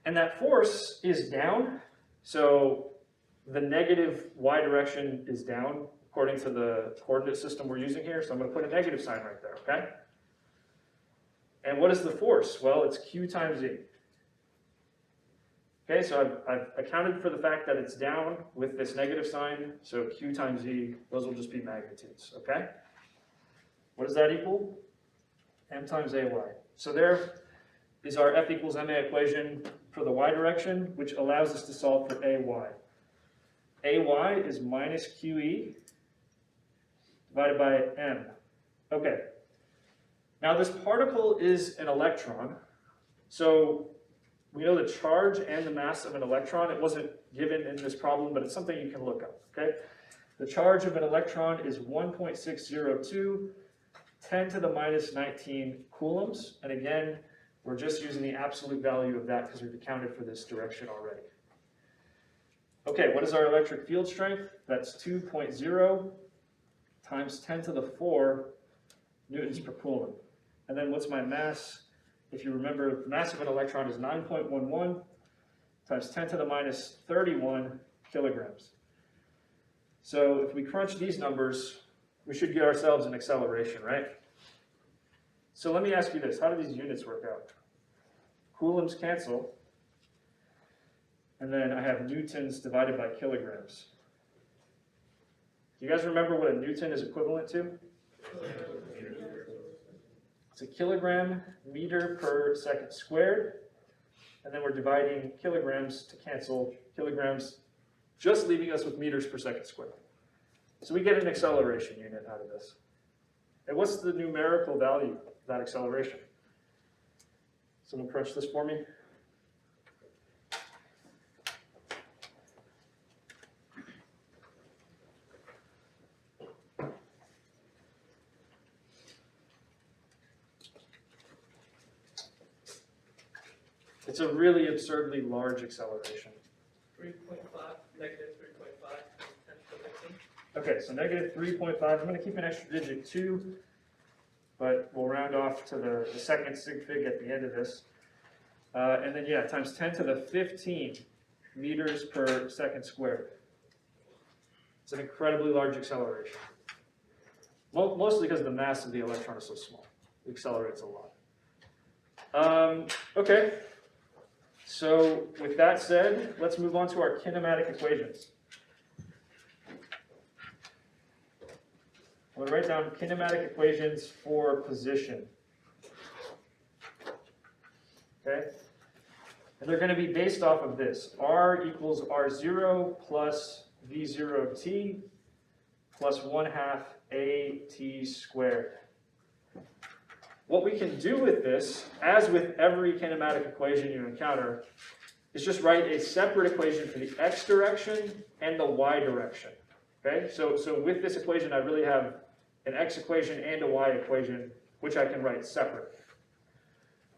And that force is down, so the negative y direction is down according to the coordinate system we're using here, so I'm going to put a negative sign right there, okay? And what is the force? Well, it's Q times E. Okay, so I've accounted for the fact that it's down with this negative sign, so Q times E, those will just be magnitudes, okay? What does that equal? M times AY. So there is our F equals MA equation for the y direction, which allows us to solve for AY. AY is minus QE divided by M. Okay. Now this particle is an electron, so we know the charge and the mass of an electron. It wasn't given in this problem, but it's something you can look up, okay? The charge of an electron is 1.602, 10 to the minus 19 coulombs. And again, we're just using the absolute value of that because we've accounted for this direction already. Okay, what is our electric field strength? That's 2.0 times 10 to the 4 newtons per coulomb. And then what's my mass? If you remember, the mass of an electron is 9.11 times 10 to the minus 31 kilograms. So if we crunch these numbers, we should get ourselves an acceleration, right? So let me ask you this, how do these units work out? Coulombs cancel, and then I have newtons divided by kilograms. Do you guys remember what a newton is equivalent to? It's a kilogram meter per second squared, and then we're dividing kilograms to cancel kilograms, just leaving us with meters per second squared. So we get an acceleration unit out of this. And what's the numerical value of that acceleration? Someone crunch this for me. It's a really absurdly large acceleration. 3.5, negative 3.5, 10 to the 15. Okay, so negative 3.5. I'm going to keep an extra digit 2, but we'll round off to the second sig fig at the end of this. And then, yeah, times 10 to the 15 meters per second squared. It's an incredibly large acceleration. Mostly because the mass of the electron is so small. It accelerates a lot. Okay. So with that said, let's move on to our kinematic equations. I'm going to write down kinematic equations for position. Okay? And they're going to be based off of this. R equals R0 plus V0t plus 1/2 AT squared. What we can do with this, as with every kinematic equation you encounter, is just write a separate equation for the x direction and the y direction. Okay? So with this equation, I really have an x equation and a y equation, which I can write separate.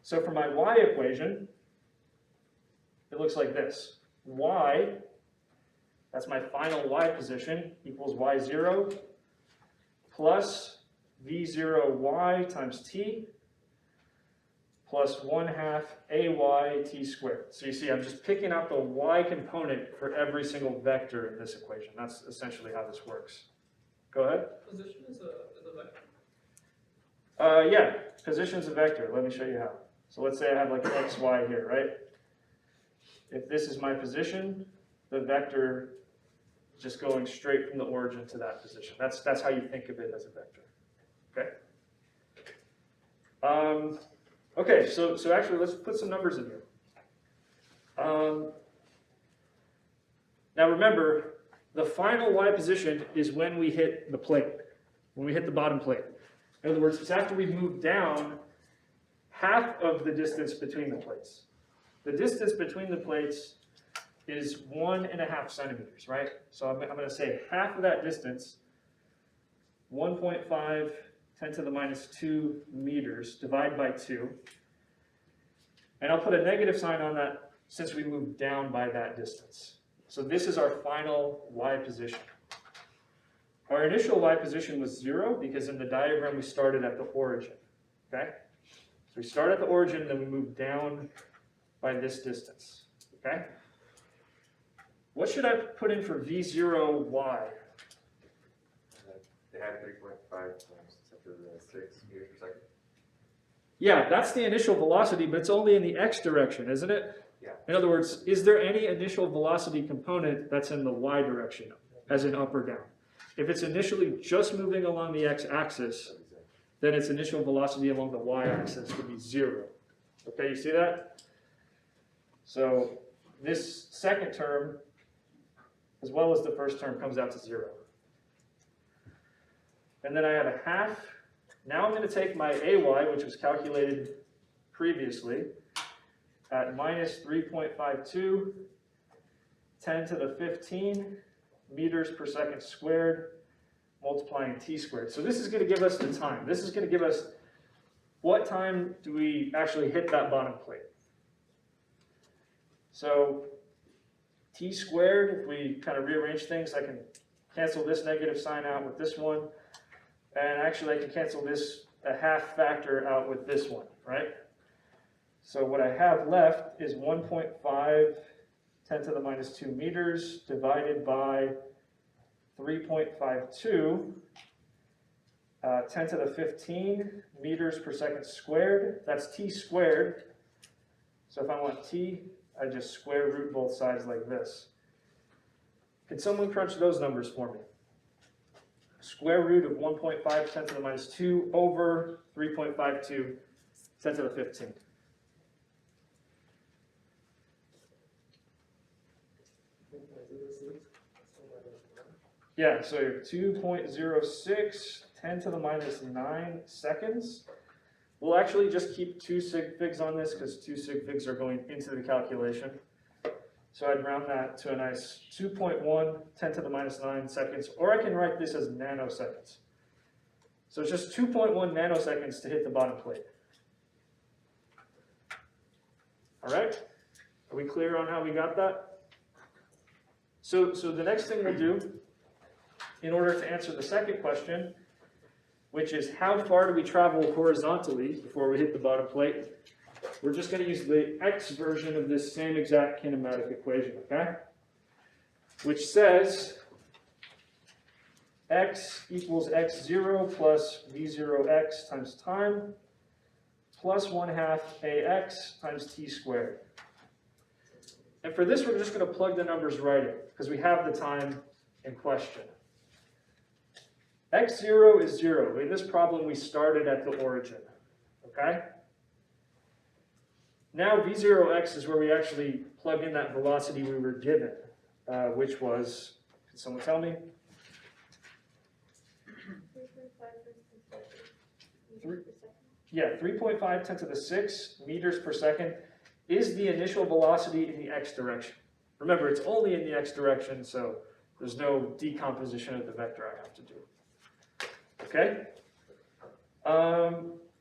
So for my y equation, it looks like this. Y, that's my final y position, equals y0 plus v0y times t plus 1/2 ay t squared. So you see, I'm just picking out the y component for every single vector in this equation. That's essentially how this works. Go ahead. Position is a vector. Yeah, position's a vector. Let me show you how. So let's say I have like x, y here, right? If this is my position, the vector just going straight from the origin to that position. That's how you think of it as a vector. Okay. Okay, so actually let's put some numbers in here. Now remember, the final y position is when we hit the plate, when we hit the bottom plate. In other words, it's after we've moved down half of the distance between the plates. The distance between the plates is 1.5 centimeters, right? So I'm going to say half of that distance, 1.5 10 to the minus 2 meters, divide by 2. And I'll put a negative sign on that since we moved down by that distance. So this is our final y position. Our initial y position was 0 because in the diagram we started at the origin, okay? So we start at the origin, then we move down by this distance, okay? What should I put in for v0y? They had 3.5 times 10 to the 6 meters per second. Yeah, that's the initial velocity, but it's only in the x direction, isn't it? Yeah. In other words, is there any initial velocity component that's in the y direction, as in up or down? If it's initially just moving along the x-axis, then its initial velocity along the y-axis would be 0. Okay, you see that? So this second term, as well as the first term, comes out to 0. And then I have a half. Now I'm going to take my AY, which was calculated previously, at minus 3.52, 10 to the 15 meters per second squared, multiplying t squared. So this is going to give us the time. This is going to give us what time do we actually hit that bottom plate. So t squared, if we kind of rearrange things, I can cancel this negative sign out with this one. And actually I can cancel this a half factor out with this one, right? So what I have left is 1.5 10 to the minus 2 meters divided by 3.52 10 to the 15 meters per second squared. That's t squared. So if I want t, I just square root both sides like this. Can someone crunch those numbers for me? Square root of 1.5 10 to the minus 2 over 3.52 10 to the 15. Yeah, so 2.06 10 to the minus 9 seconds. We'll actually just keep 2 sig figs on this because 2 sig figs are going into the calculation. So I'd round that to a nice 2.1 10 to the minus 9 seconds, or I can write this as nanoseconds. So it's just 2.1 nanoseconds to hit the bottom plate. All right? Are we clear on how we got that? So the next thing we'll do, in order to answer the second question, which is how far do we travel horizontally before we hit the bottom plate, we're just going to use the x version of this same exact kinematic equation, okay? Which says x equals x0 plus v0x times time plus 1/2 ax times t squared. And for this, we're just going to plug the numbers right in because we have the time in question. x0 is 0. In this problem, we started at the origin, okay? Now v0x is where we actually plug in that velocity we were given, which was, can someone tell me? 3.5 10 to the 6 meters per second is the initial velocity in the x direction. Remember, it's only in the x direction, so there's no decomposition of the vector I have to do. Okay?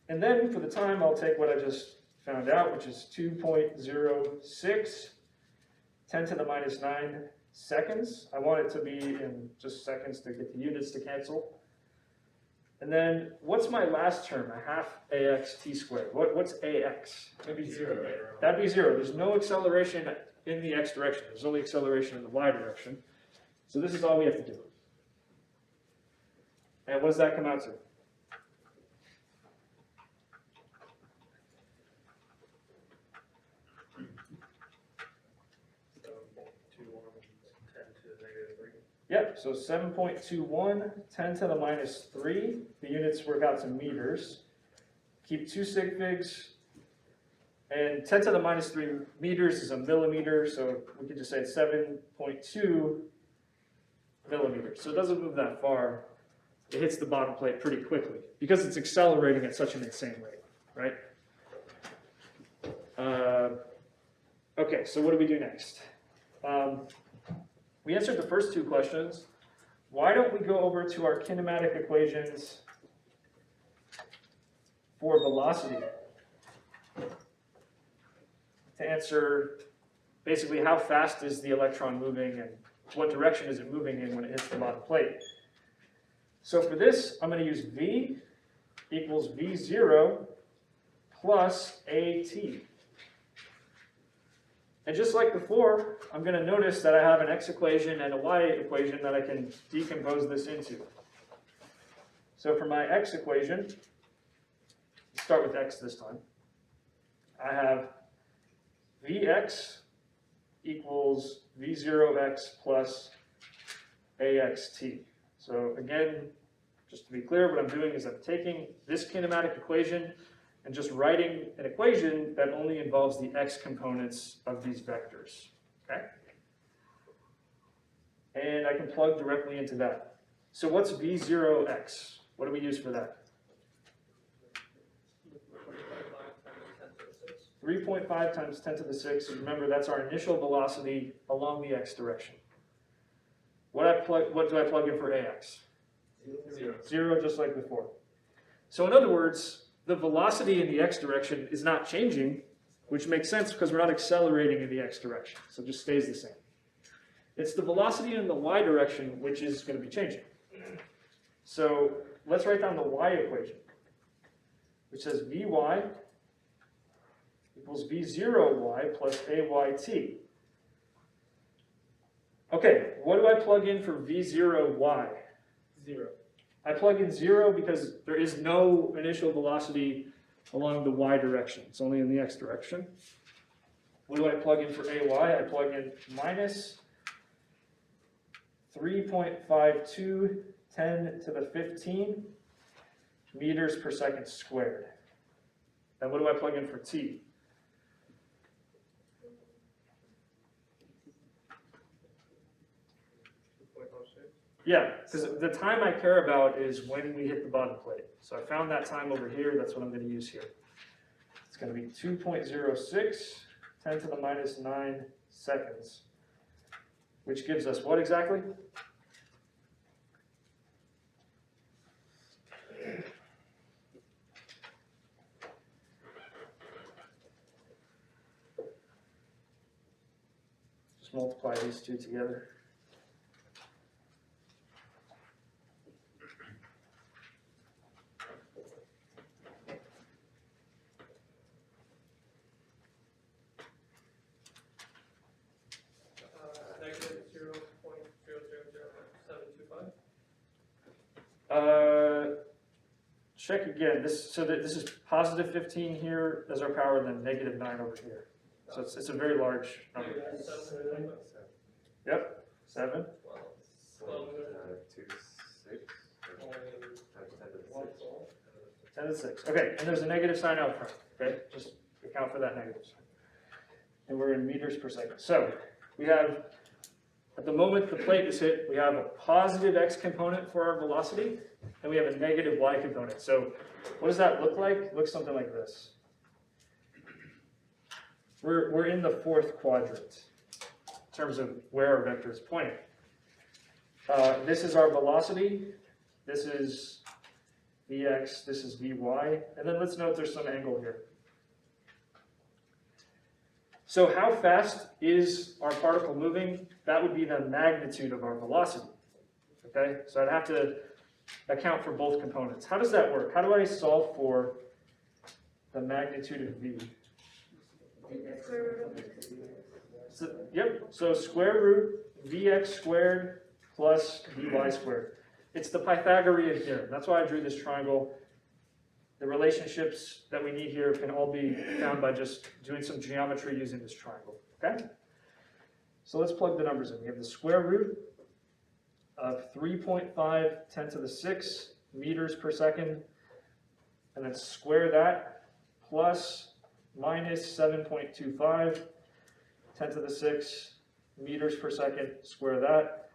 And then for the time, I'll take what I just found out, which is 2.06 10 to the minus 9 seconds. I want it to be in just seconds to get the units to cancel. And then what's my last term? A half ax t squared. What's ax? Maybe 0. That'd be 0. There's no acceleration in the x direction. There's only acceleration in the y direction. So this is all we have to do. And what does that come out to? Yep, so 7.21, 10 to the minus 3. The units work out to meters. Keep 2 sig figs. And 10 to the minus 3 meters is a millimeter, so we could just say 7.2 millimeters. So it doesn't move that far. It hits the bottom plate pretty quickly because it's accelerating at such an insane rate, right? Okay, so what do we do next? We answered the first 2 questions. Why don't we go over to our kinematic equations for velocity to answer basically how fast is the electron moving and what direction is it moving in when it hits the bottom plate. So for this, I'm going to use V equals V0 plus AT. And just like before, I'm going to notice that I have an x equation and a y equation that I can decompose this into. So for my x equation, let's start with x this time. I have Vx equals V0x plus AXT. So again, just to be clear, what I'm doing is I'm taking this kinematic equation and just writing an equation that only involves the x components of these vectors, okay? And I can plug directly into that. So what's V0x? What do we use for that? 3.5 times 10 to the 6. Remember, that's our initial velocity along the x direction. What do I plug in for AX? 0, just like before. So in other words, the velocity in the x direction is not changing, which makes sense because we're not accelerating in the x direction, so it just stays the same. It's the velocity in the y direction which is going to be changing. So let's write down the y equation, which says Vy equals V0y plus AYT. Okay, what do I plug in for V0y? 0. I plug in 0 because there is no initial velocity along the y direction. It's only in the x direction. What do I plug in for AY? I plug in minus 3.52 10 to the 15 meters per second squared. And what do I plug in for t? Yeah, because the time I care about is when we hit the bottom plate. So I found that time over here, that's what I'm going to use here. It's going to be 2.06, 10 to the minus 9 seconds, which gives us what exactly? Just multiply these two together. Negative 0.000725. Check again. This is positive 15 here as our power, and then negative 9 over here. So it's a very large number. Negative 7. Yep, 7. So, 2 to 6, or 10 to the 6. 10 to the 6. Okay, and there's a negative sign out front. Okay, just account for that negative sign. And we're in meters per second. So we have, at the moment the plate is hit, we have a positive x component for our velocity, and we have a negative y component. So what does that look like? It looks something like this. We're in the fourth quadrant in terms of where our vector is pointing. This is our velocity. This is Vx, this is Vy, and then let's note there's some angle here. So how fast is our particle moving? That would be the magnitude of our velocity. Okay, so I'd have to account for both components. How does that work? How do I solve for the magnitude of V? So square root Vx squared plus Vy squared. It's the Pythagorean theorem. That's why I drew this triangle. The relationships that we need here can all be found by just doing some geometry using this triangle, okay? So let's plug the numbers in. We have the square root of 3.5 10 to the 6 meters per second, and then square that, plus minus 7.25 10 to the 6 meters per second, square that,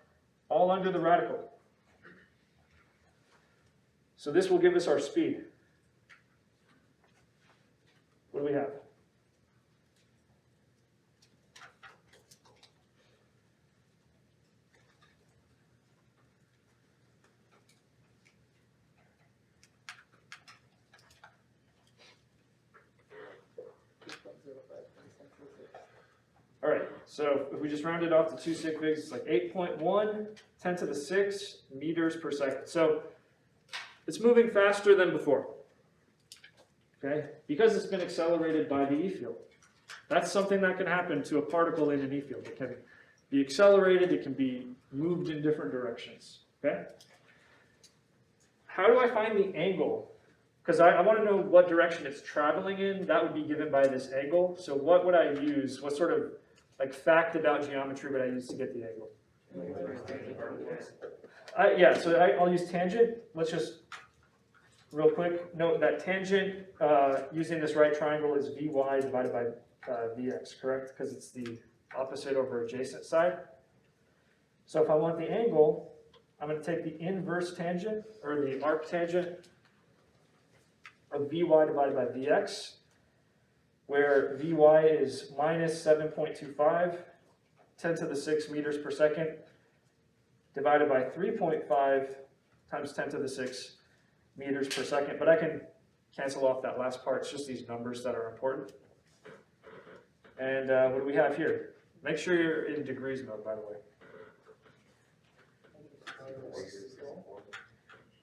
all under the radical. So this will give us our speed. What do we have? All right, So if we just round it off to 2 sig figs, it's like 8.1, 10 to the 6 meters per second. So it's moving faster than before, okay? Because it's been accelerated by the E field. That's something that can happen to a particle in an E field. It can be accelerated, it can be moved in different directions, okay? How do I find the angle? Because I want to know what direction it's traveling in. That would be given by this angle. So what would I use? What sort of like fact about geometry would I use to get the angle? Yeah, so I'll use tangent. Let's just, real quick, note that tangent using this right triangle is Vy divided by Vx, correct? Because it's the opposite over adjacent side. So if I want the angle, I'm going to take the inverse tangent, or the arc tangent, of Vy divided by Vx, where Vy is minus 7.25, 10 to the 6 meters per second, divided by 3.5 times 10 to the 6 meters per second. But I can cancel off that last part. It's just these numbers that are important. And what do we have here? Make sure you're in degrees mode, by the way.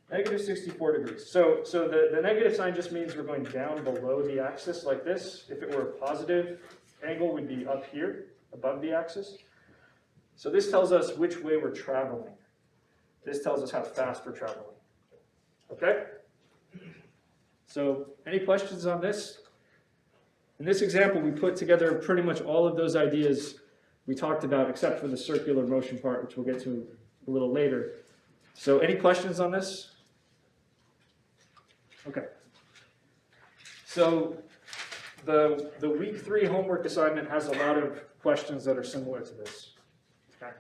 Negative 64 degrees. So the negative sign just means we're going down below the axis like this. If it were a positive angle, we'd be up here, above the axis. So this tells us which way we're traveling. This tells us how fast we're traveling. Okay? So any questions on this? In this example, we put together pretty much all of those ideas we talked about, except for the circular motion part, which we'll get to a little later. So any questions on this? Okay. So the week 3 homework assignment has a lot of questions that are similar to this. Okay.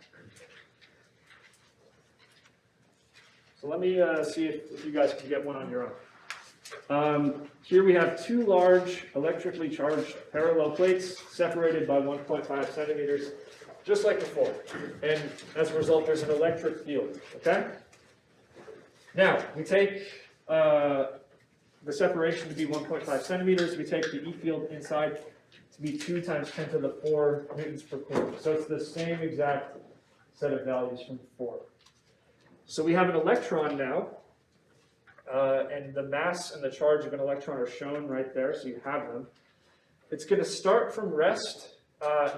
So let me see if you guys can get one on your own. Here we have 2 large electrically charged parallel plates separated by 1.5 centimeters, just like before. And as a result, there's an electric field, okay? Now, we take the separation to be 1.5 centimeters. We take the E field inside to be 2 times 10 to the 4 newtons per coulomb. So it's the same exact set of values from before. So we have an electron now, and the mass and the charge of an electron are shown right there, so you have them. It's going to start from rest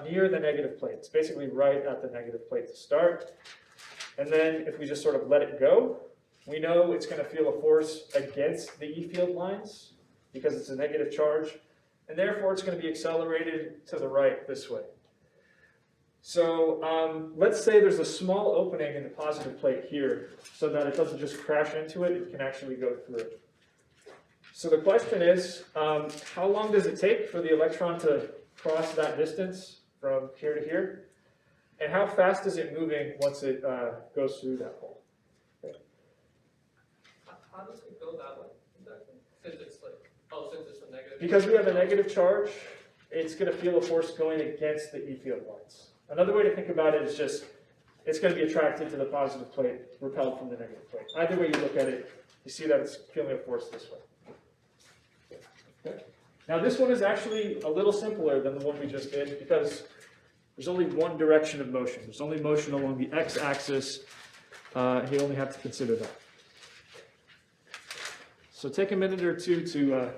near the negative plate. It's basically right at the negative plate to start. And then if we just sort of let it go, we know it's going to feel a force against the E field lines because it's a negative charge, and therefore it's going to be accelerated to the right this way. So let's say there's a small opening in the positive plate here so that it doesn't just crash into it, it can actually go through it. So the question is, how long does it take for the electron to cross that distance from here to here? And how fast is it moving once it goes through that hole? How does it go that way exactly? Since it's like, since it's a negative. Because we have a negative charge, it's going to feel a force going against the E field lines. Another way to think about it is just, it's going to be attracted to the positive plate, repelled from the negative plate. Either way you look at it, you see that it's feeling a force this way. Okay. Now this one is actually a little simpler than the one we just did because there's only one direction of motion. There's only motion along the x-axis. You only have to consider that. So take a minute or two to,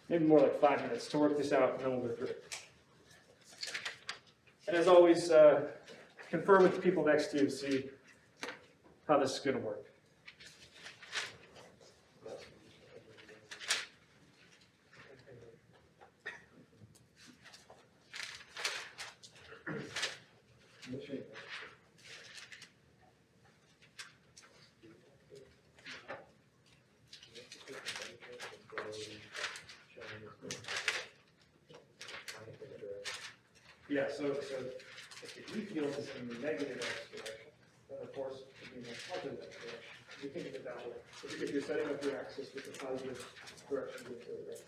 maybe more like 5 minutes, to work this out, and then we'll go through it. And as always, confer with the people next to you to see how this is going to work. Yeah, so if the E field is in the negative x direction, then the force would be in the positive x direction. You think of it that way. If you're setting up your axis with the positive direction to the right.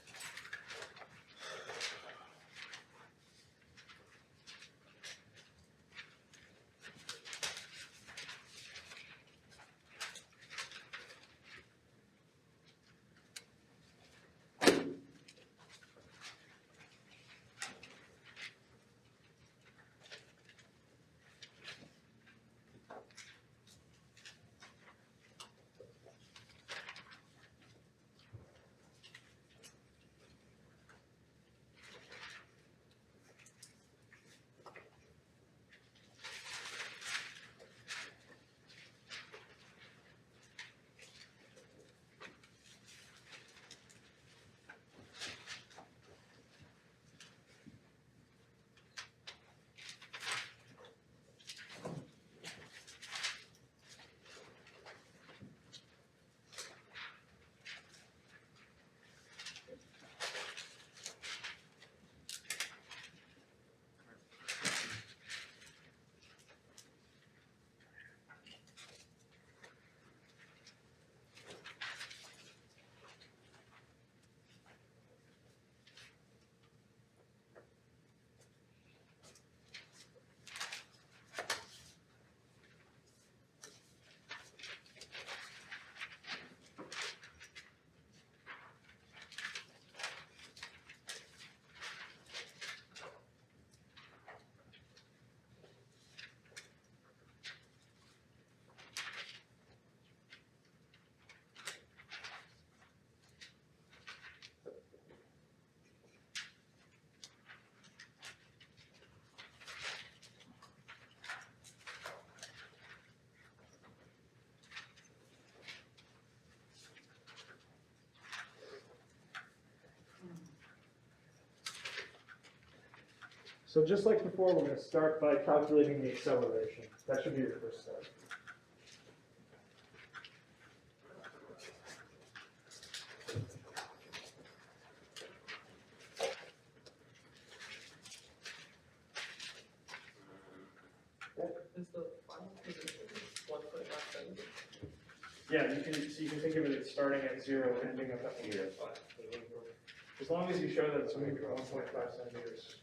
So just like before, we're going to start by calculating the acceleration. That should be your first step. Is the final position 1.5 Yeah, you can think of it as starting at 0, ending up at 1. As long as you show that it's moving 1.5 centimeters.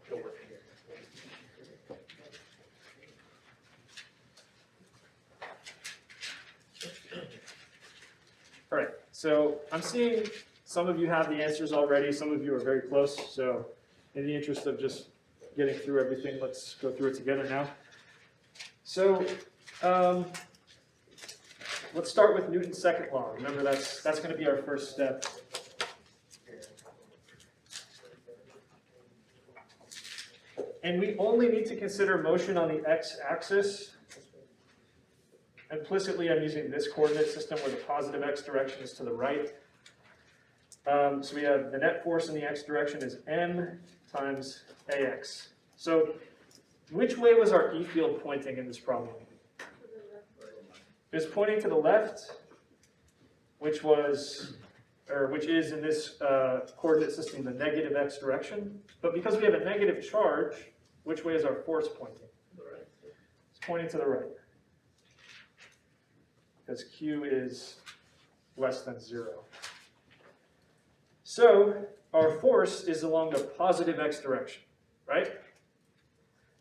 It'll work. All right, so I'm seeing some of you have the answers already, some of you are very close, so in the interest of just getting through everything, let's go through it together now. So let's start with Newton's second law. Remember, that's going to be our first step. And we only need to consider motion on the x-axis. Implicitly, I'm using this coordinate system where the positive x direction is to the right. So we have the net force in the x direction is m times ax. So which way was our E field pointing in this problem? It was pointing to the left, which is in this coordinate system the negative x direction. But because we have a negative charge, which way is our force pointing? It's pointing to the right. Because Q is less than 0. So our force is along the positive x direction, right?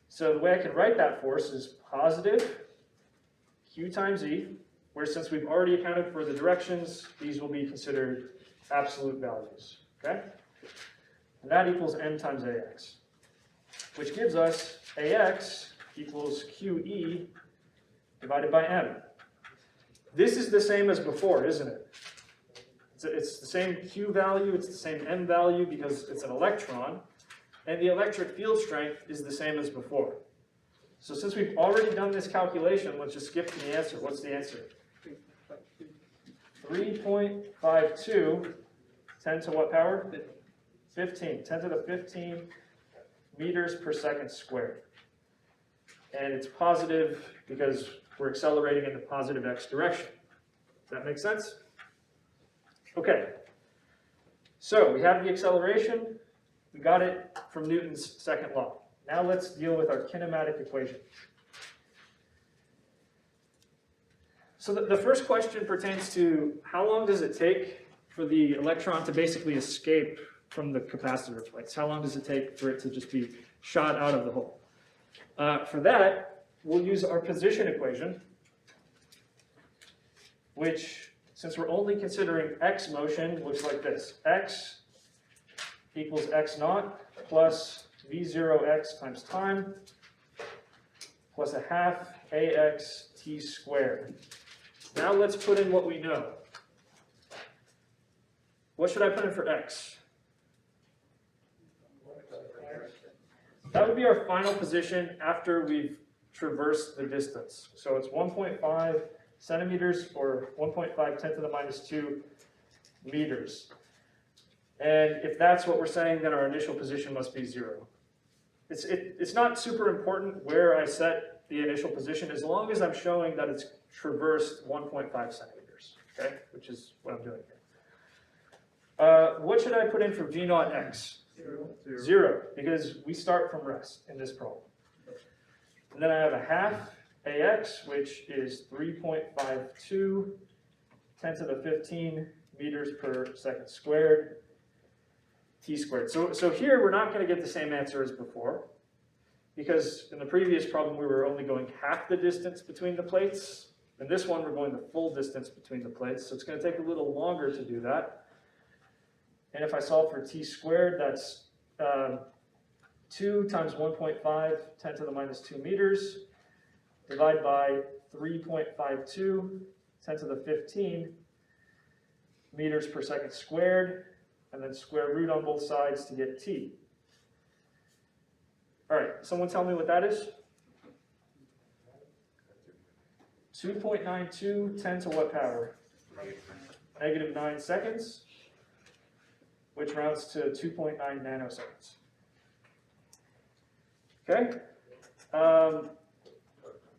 So the way I can write that force is positive Q times E, where since we've already accounted for the directions, these will be considered absolute values, okay? And that equals m times ax, which gives us ax equals QE divided by m. This is the same as before, isn't it? It's the same Q value, it's the same M value because it's an electron, and the electric field strength is the same as before. So since we've already done this calculation, let's just skip to the answer. What's the answer? 3.52, 10 to what power? 15, 10 to the 15 meters per second squared. And it's positive because we're accelerating in the positive x direction. Does that make sense? Okay. So we have the acceleration. We got it from Newton's second law. Now let's deal with our kinematic equation. So the first question pertains to how long does it take for the electron to basically escape from the capacitor plates? How long does it take for it to just be shot out of the hole? For that, we'll use our position equation, which, since we're only considering x motion, looks like this. X equals x naught plus v0x times time plus a half ax t squared. Now let's put in what we know. What should I put in for x? That would be our final position after we've traversed the distance. So it's 1.5 centimeters or 1.5 10 to the minus 2 meters. And if that's what we're saying, then our initial position must be 0. It's not super important where I set the initial position as long as I'm showing that it's traversed 1.5 centimeters, okay? Which is what I'm doing here. What should I put in for V naught x? 0, because we start from rest in this problem. And then I have a half ax, which is 3.52 10 to the 15 meters per second squared, t squared. So here we're not going to get the same answer as before, because in the previous problem we were only going half the distance between the plates. In this one we're going the full distance between the plates, so it's going to take a little longer to do that. And if I solve for t squared, that's 2 times 1.5 10 to the minus 2 meters, divide by 3.52 10 to the 15 meters per second squared, and then square root on both sides to get t. All right, someone tell me what that is? 2.92 10 to what power? Negative 9 seconds, which rounds to 2.9 nanoseconds. Okay?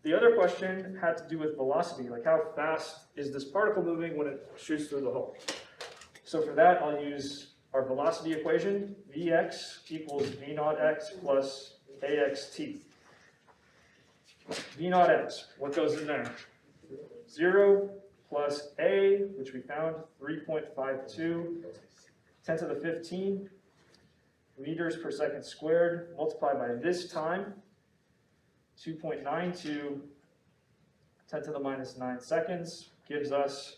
The other question had to do with velocity, like how fast is this particle moving when it shoots through the hole? So for that, I'll use our velocity equation, Vx equals V naught x plus AXT. V naught x, what goes in there? 0 plus A, which we found, 3.52, 10 to the 15 meters per second squared, multiplied by this time, 2.92, 10 to the minus 9 seconds, gives us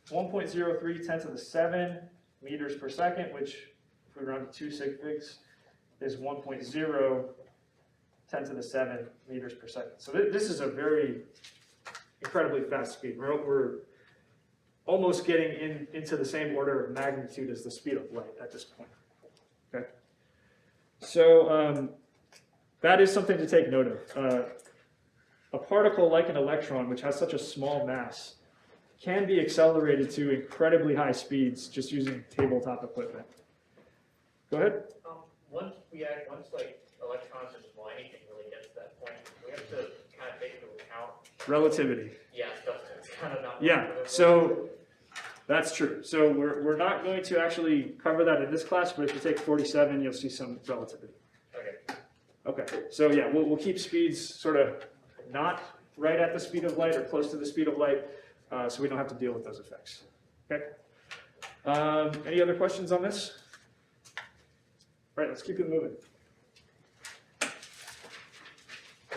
1.03 10 to the 7 meters per second, which if we round to 2 sig figs, is 1.0 10 to the 7 meters per second. So this is a very incredibly fast speed. We're almost getting into the same order of magnitude as the speed of light at this point. Okay, so that is something to take note of. A particle like an electron, which has such a small mass, can be accelerated to incredibly high speeds just using tabletop equipment. Go ahead. Once like electrons or small anything really gets to that point, we have to kind of take into account. Relativity. Yeah, that's kind of not. Yeah, so that's true. So we're not going to actually cover that in this class, but if you take 47, you'll see some relativity. Okay. Okay, so yeah, we'll keep speeds sort of not right at the speed of light or close to the speed of light, so we don't have to deal with those effects. Okay. Any other questions on this? All right, let's keep it moving.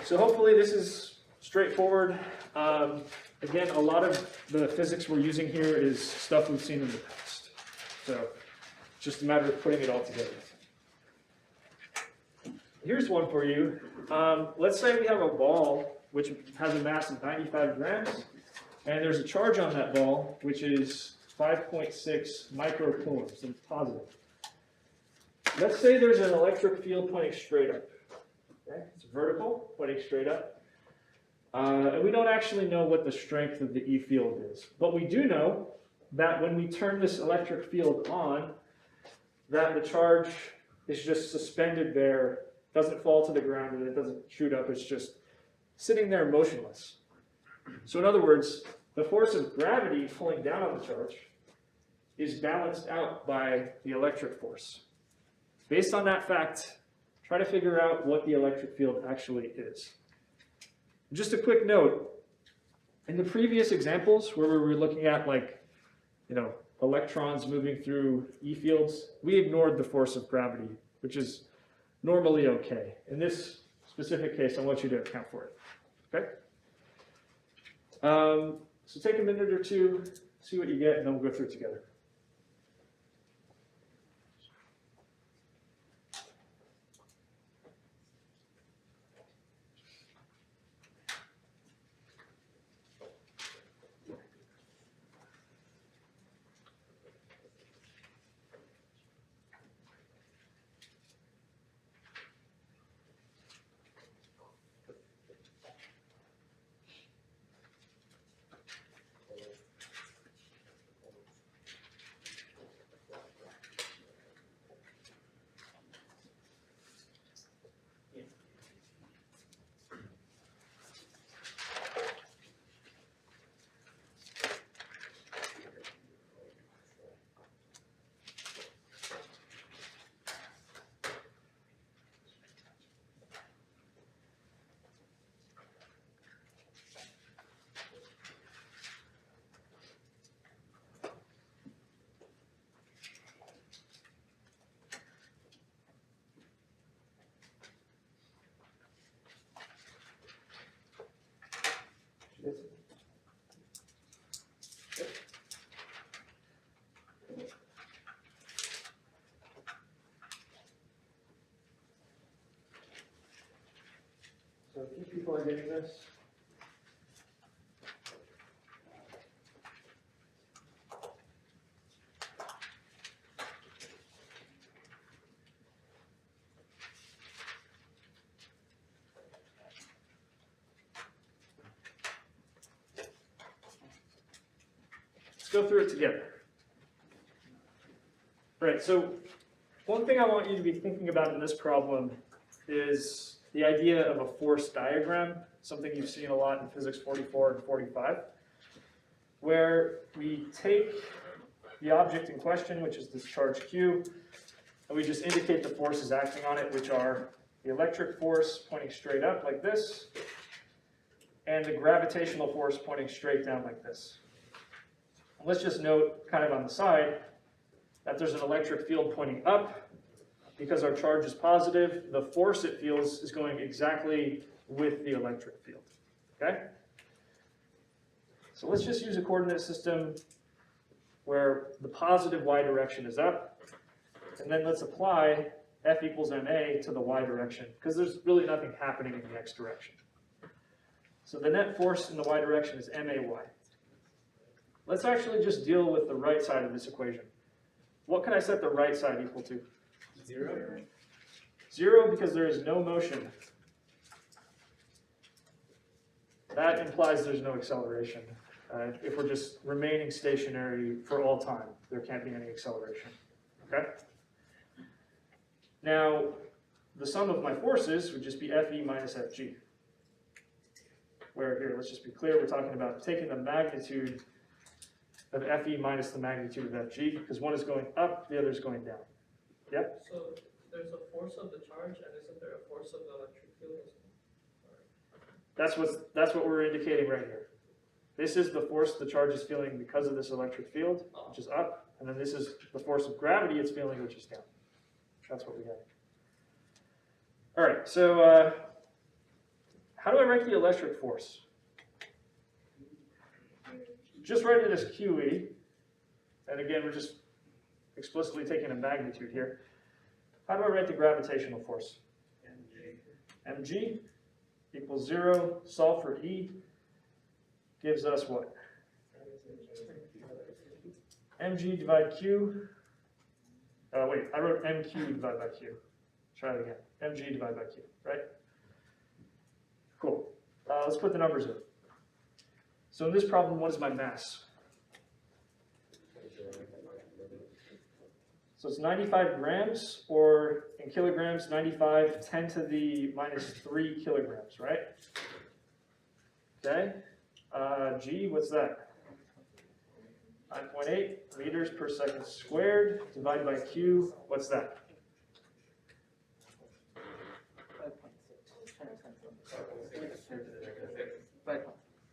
So hopefully this is straightforward. Again, a lot of the physics we're using here is stuff we've seen in the past. So just a matter of putting it all together. Here's one for you. Let's say we have a ball which has a mass of 95 grams, and there's a charge on that ball which is 5.6 microcoulombs, and it's positive. Let's say there's an electric field pointing straight up. Okay? It's vertical, pointing straight up. And we don't actually know what the strength of the E field is. But we do know that when we turn this electric field on, that the charge is just suspended there, doesn't fall to the ground, and it doesn't shoot up, it's just sitting there motionless. So in other words, the force of gravity pulling down on the charge is balanced out by the electric force. Based on that fact, try to figure out what the electric field actually is. Just a quick note, in the previous examples where we were looking at electrons moving through E fields, we ignored the force of gravity, which is normally okay. In this specific case, I want you to account for it. Okay? So take a minute or two, see what you get, and then we'll go through it together. So a few people are getting this. Let's go through it together. Right, so one thing I want you to be thinking about in this problem is the idea of a force diagram, something you've seen a lot in physics 44 and 45, where we take the object in question, which is this charge Q, and we just indicate the forces acting on it, which are the electric force pointing straight up like this, and the gravitational force pointing straight down like this. And let's just note, kind of on the side, that there's an electric field pointing up. Because our charge is positive, the force it feels is going exactly with the electric field. Okay? So let's just use a coordinate system where the positive y direction is up, and then let's apply F equals ma to the y direction, because there's really nothing happening in the x direction. So the net force in the y direction is may. Let's actually just deal with the right side of this equation. What can I set the right side equal to? 0? 0 because there is no motion. That implies there's no acceleration. If we're just remaining stationary for all time, there can't be any acceleration. Okay? Now, the sum of my forces would just be Fe minus Fg. Where here, let's just be clear, we're talking about taking the magnitude of Fe minus the magnitude of Fg, because one is going up, the other is going down. Yeah? So there's a force of the charge, and isn't there a force of the electric field as well? That's what we're indicating right here. This is the force the charge is feeling because of this electric field, which is up, and then this is the force of gravity it's feeling, which is down. That's what we have. All right, so how do I write the electric force? Just write it as QE, and again, we're just explicitly taking a magnitude here. How do I write the gravitational force? mg equals 0, solve for E, gives us what? mg divide q, wait, I wrote mq divided by q. Try it again, mg divided by q, right? Cool, let's put the numbers in. So in this problem, what is my mass? So it's 95 grams, or in kilograms, 95, 10 to the minus 3 kilograms, right? Okay. G, what's that? 9.8 meters per second squared, divided by Q, what's that? 5.6.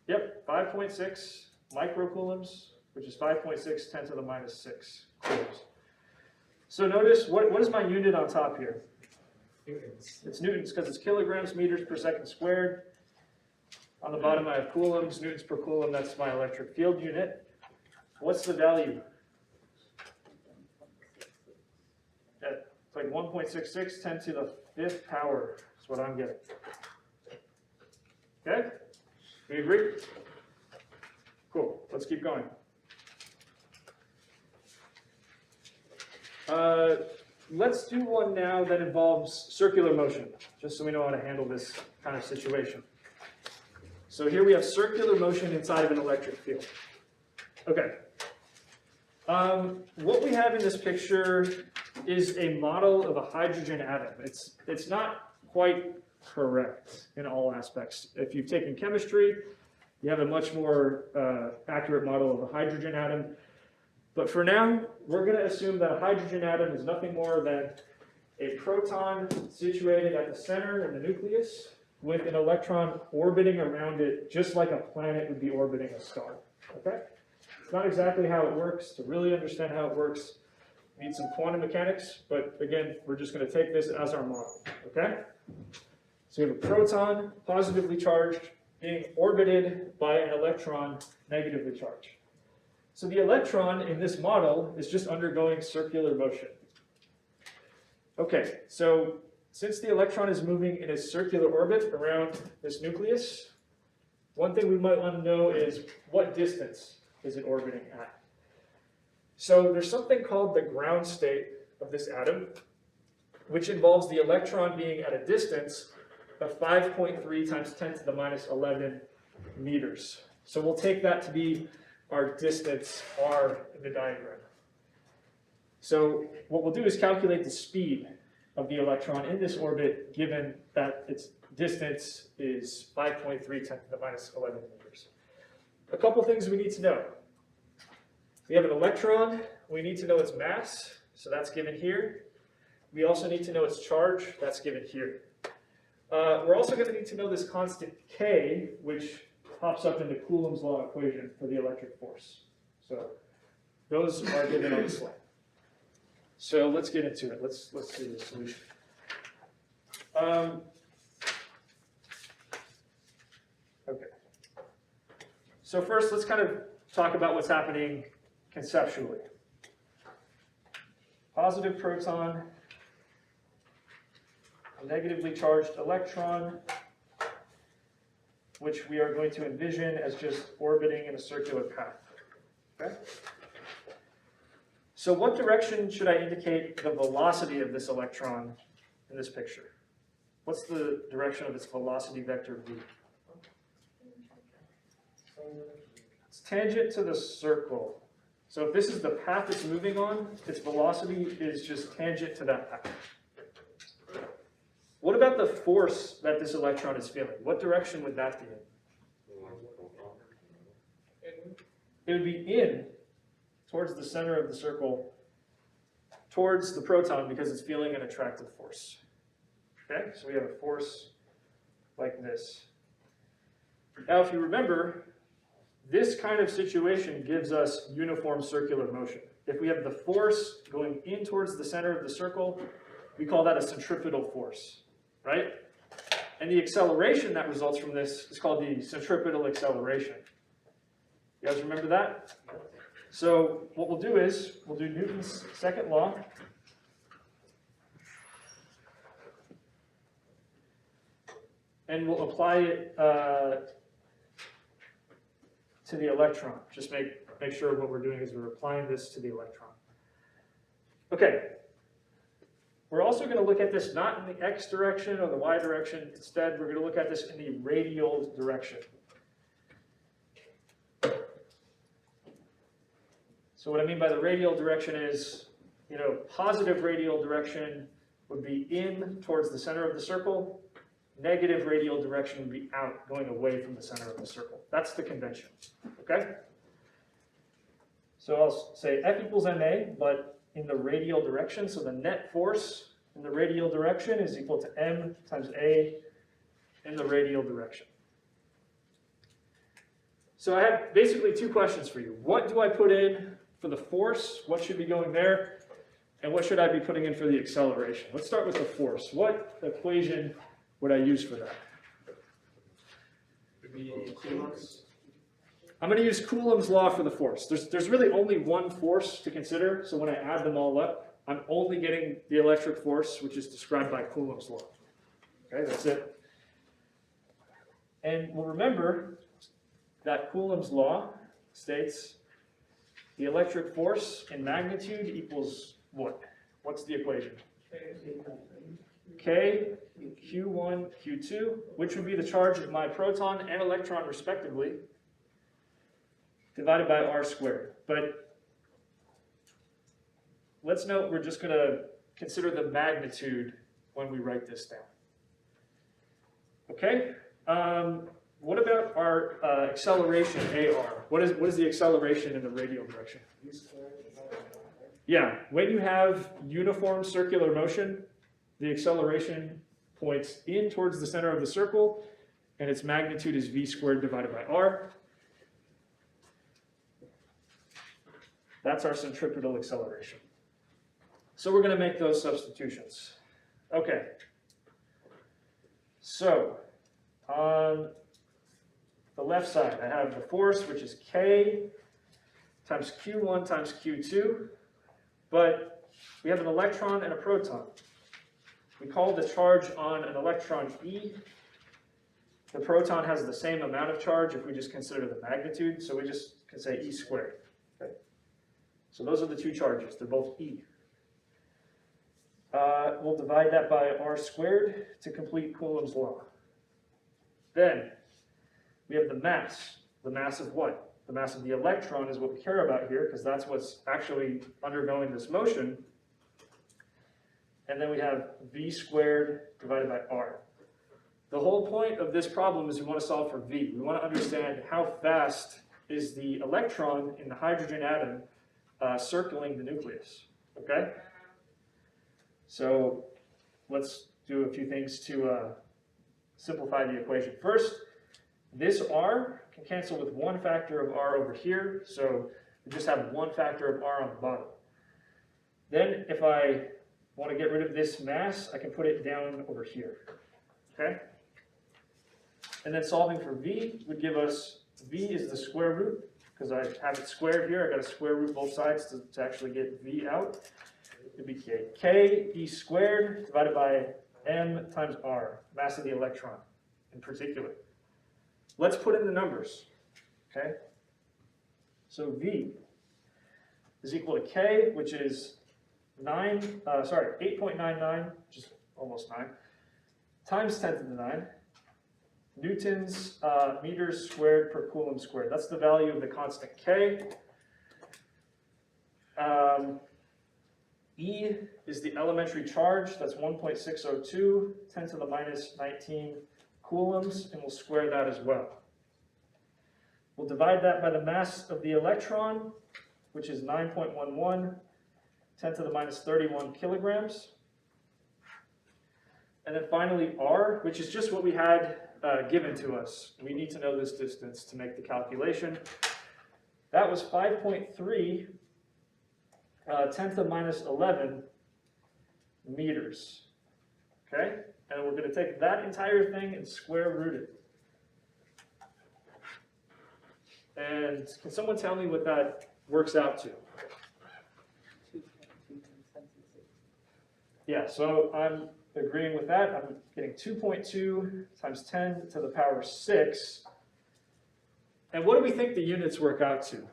Yep, 5.6 microcoulombs, which is 5.6 10 to the minus 6 coulombs. So notice, what is my unit on top here? Newtons. It's newtons because it's kilograms, meters per second squared. On the bottom I have coulombs, newtons per coulomb, that's my electric field unit. What's the value? It's like 1.66, 10 to the 5th power is what I'm getting. Okay? Do you agree? Cool, let's keep going. Let's do one now that involves circular motion, just so we know how to handle this kind of situation. So here we have circular motion inside of an electric field. Okay. What we have in this picture is a model of a hydrogen atom. It's not quite correct in all aspects. If you've taken chemistry, you have a much more accurate model of a hydrogen atom. But for now, we're going to assume that a hydrogen atom is nothing more than a proton situated at the center in the nucleus with an electron orbiting around it just like a planet would be orbiting a star. Okay? It's not exactly how it works. To really understand how it works, you need some quantum mechanics, but again, we're just going to take this as our model. Okay? So we have a proton positively charged being orbited by an electron negatively charged. So the electron in this model is just undergoing circular motion. Okay, so since the electron is moving in a circular orbit around this nucleus, one thing we might want to know is what distance is it orbiting at? So there's something called the ground state of this atom, which involves the electron being at a distance of 5.3 times 10 to the minus 11 meters. So we'll take that to be our distance r in the diagram. So what we'll do is calculate the speed of the electron in this orbit, given that its distance is 5.3 × 10⁻11 meters. A couple things we need to know. We have an electron, we need to know its mass, so that's given here. We also need to know its charge, that's given here. We're also going to need to know this constant K, which pops up in the Coulomb's law equation for the electric force. So those are given on the slide. So let's get into it. Let's do the solution. Okay. So first, let's kind of talk about what's happening conceptually. Positive proton, a negatively charged electron, which we are going to envision as just orbiting in a circular path. Okay? So what direction should I indicate the velocity of this electron in this picture? What's the direction of its velocity vector v? It's tangent to the circle. So if this is the path it's moving on, its velocity is just tangent to that path. What about the force that this electron is feeling? What direction would that be in? It would be in, towards the center of the circle, towards the proton, because it's feeling an attractive force. Okay, so we have a force like this. Now, if you remember, this kind of situation gives us uniform circular motion. If we have the force going in towards the center of the circle, we call that a centripetal force, right? And the acceleration that results from this is called the centripetal acceleration. You guys remember that? So what we'll do is, we'll do Newton's second law. And we'll apply it to the electron. Just make sure what we're doing is we're applying this to the electron. Okay. We're also going to look at this not in the x direction or the y direction. Instead, we're going to look at this in the radial direction. So what I mean by the radial direction is, positive radial direction would be in towards the center of the circle. Negative radial direction would be out, going away from the center of the circle. That's the convention, okay? So I'll say F equals ma, but in the radial direction, so the net force in the radial direction is equal to m times a in the radial direction. So I have basically two questions for you. What do I put in for the force? What should be going there? And what should I be putting in for the acceleration? Let's start with the force. What equation would I use for that? I'm going to use Coulomb's law for the force. There's really only one force to consider, so when I add them all up, I'm only getting the electric force, which is described by Coulomb's law. Okay, that's it. And we'll remember that Coulomb's law states the electric force in magnitude equals what? What's the equation? K, Q1, Q2, which would be the charge of my proton and electron respectively, divided by r squared. But let's note we're just going to consider the magnitude when we write this down. Okay? What about our acceleration, AR? What is the acceleration in the radial direction? Yeah, when you have uniform circular motion, the acceleration points in towards the center of the circle, and its magnitude is v squared divided by r. That's our centripetal acceleration. So we're going to make those substitutions. Okay. So on the left side, I have the force, which is K times Q1 times Q2, but we have an electron and a proton. We call the charge on an electron E. The proton has the same amount of charge if we just consider the magnitude, so we just can say E squared. Okay? So those are the two charges, they're both E. We'll divide that by r squared to complete Coulomb's law. Then we have the mass. The mass of what? The mass of the electron is what we care about here, because that's what's actually undergoing this motion. And then we have v squared divided by r. The whole point of this problem is we want to solve for v. We want to understand how fast is the electron in the hydrogen atom circling the nucleus, okay? So let's do a few things to simplify the equation. First, this r can cancel with one factor of r over here, so we just have one factor of r on the bottom. Then if I want to get rid of this mass, I can put it down over here, okay? And then solving for v would give us, v is the square root, because I have it squared here, I got to square root both sides to actually get v out. It'd be k e squared divided by m times r, mass of the electron in particular. Let's put in the numbers, okay? So v is equal to k, which is 8.99, which is almost 9, times 10 to the 9, newtons meters squared per coulomb squared. That's the value of the constant k. E is the elementary charge. That's 1.602, 10 to the minus 19 coulombs, and we'll square that as well. We'll divide that by the mass of the electron, which is 9.11, 10 to the minus 31 kilograms. And then finally r, which is just what we had given to us. We need to know this distance to make the calculation. That was 5.3 10 to the minus 11 meters. Okay? And we're going to take that entire thing and square root it. And can someone tell me what that works out to? Yeah, so I'm agreeing with that. I'm getting 2.2 times 10 to the power 6. And what do we think the units work out to?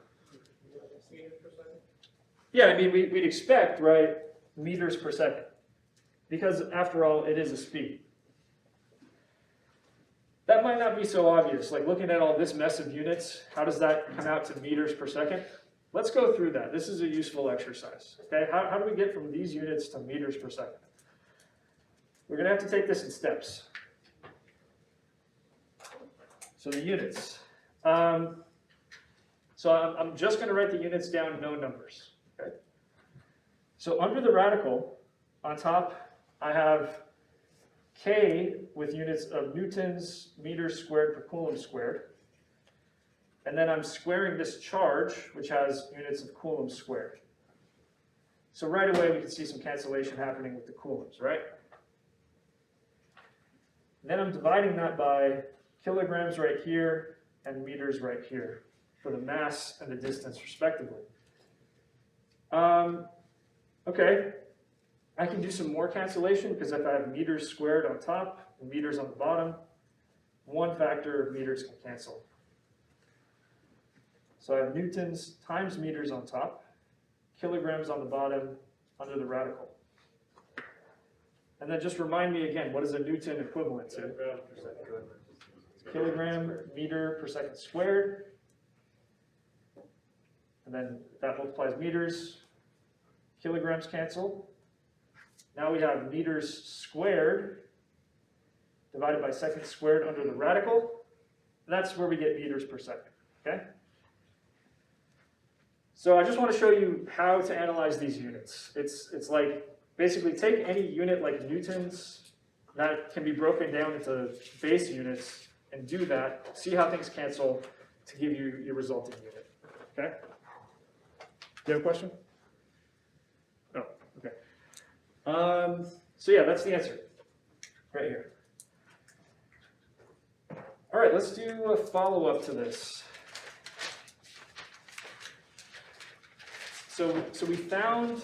Yeah, I mean, we'd expect, right, meters per second. Because after all, it is a speed. That might not be so obvious. Like looking at all this mess of units, how does that come out to meters per second? Let's go through that. This is a useful exercise. Okay, how do we get from these units to meters per second? We're going to have to take this in steps. So the units. So I'm just going to write the units down, no numbers. Okay? So under the radical, on top, I have K with units of newtons meters squared per coulomb squared. And then I'm squaring this charge, which has units of coulomb squared. So right away, we can see some cancellation happening with the coulombs, right? Then I'm dividing that by kilograms right here and meters right here for the mass and the distance respectively. Okay, I can do some more cancellation because if I have meters squared on top and meters on the bottom, one factor of meters can cancel. So I have newtons times meters on top, kilograms on the bottom under the radical. And then just remind me again, what is a newton equivalent to? Kilogram meter per second squared. And then that multiplies meters. Kilograms cancel. Now we have meters squared divided by seconds squared under the radical. That's where we get meters per second, okay? So I just want to show you how to analyze these units. It's like basically take any unit like newtons that can be broken down into base units and do that. See how things cancel to give you your resulting unit. Okay? Do you have a question? Oh, okay. So yeah, that's the answer right here. All right, let's do a follow-up to this. So we found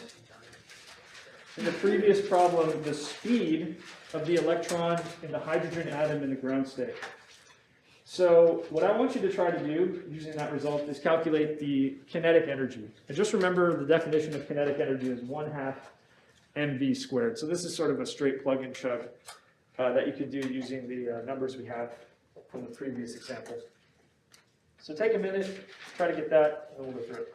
in the previous problem the speed of the electron in the hydrogen atom in the ground state. So what I want you to try to do using that result is calculate the kinetic energy. And just remember the definition of kinetic energy is 1/2 mv squared. So this is sort of a straight plug and chug that you could do using the numbers we have from the previous example. So take a minute, try to get that, and then we'll go through it.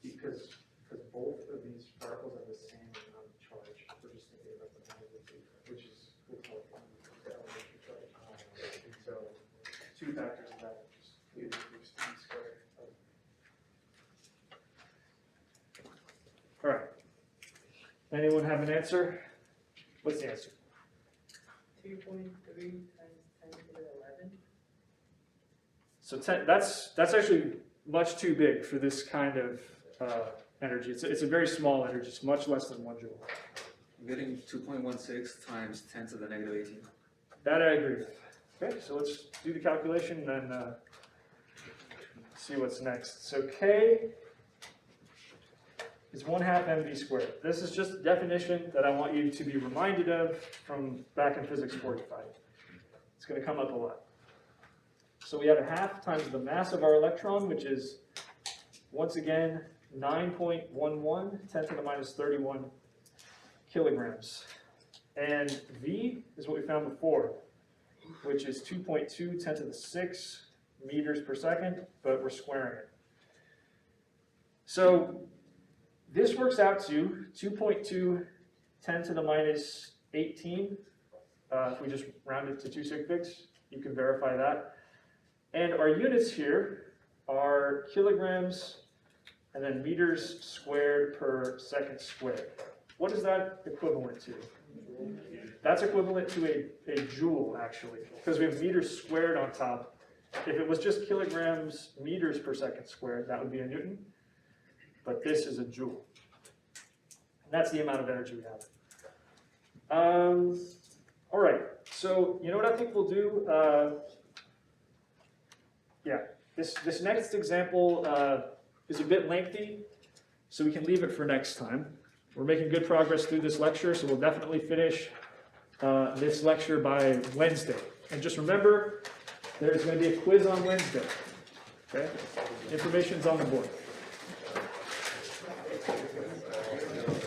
Because both of these particles have the same amount of charge, we're just thinking about the magnitude, which is equivalent to the elementary charge. And so, two factors of that, just u equals t squared. All right. Anyone have an answer? What's the answer? 2.3 times 10 to the 11. So 10, that's actually much too big for this kind of energy. It's a very small energy. It's much less than 1 joule. I'm getting 2.16 times 10 to the negative 18. That I agree with. Okay, so let's do the calculation and see what's next. So K is 1/2 mv squared. This is just a definition that I want you to be reminded of from back in physics 45. It's going to come up a lot. So we have 1/2 times the mass of our electron, which is, once again, 9.11, 10 to the minus 31 kilograms. And V is what we found before, which is 2.2, 10 to the 6 meters per second, but we're squaring it. So this works out to 2.2, 10 to the minus 18. If we just round it to 2 sig figs, you can verify that. And our units here are kilograms and then meters squared per second squared. What is that equivalent to? That's equivalent to a joule, actually, because we have meters squared on top. If it was just kilograms meters per second squared, that would be a Newton, but this is a joule. And that's the amount of energy we have. All right, so you know what I think we'll do? This next example is a bit lengthy, so we can leave it for next time. We're making good progress through this lecture, so we'll definitely finish this lecture by Wednesday. And just remember, there's going to be a quiz on Wednesday. Okay? Information's on the board.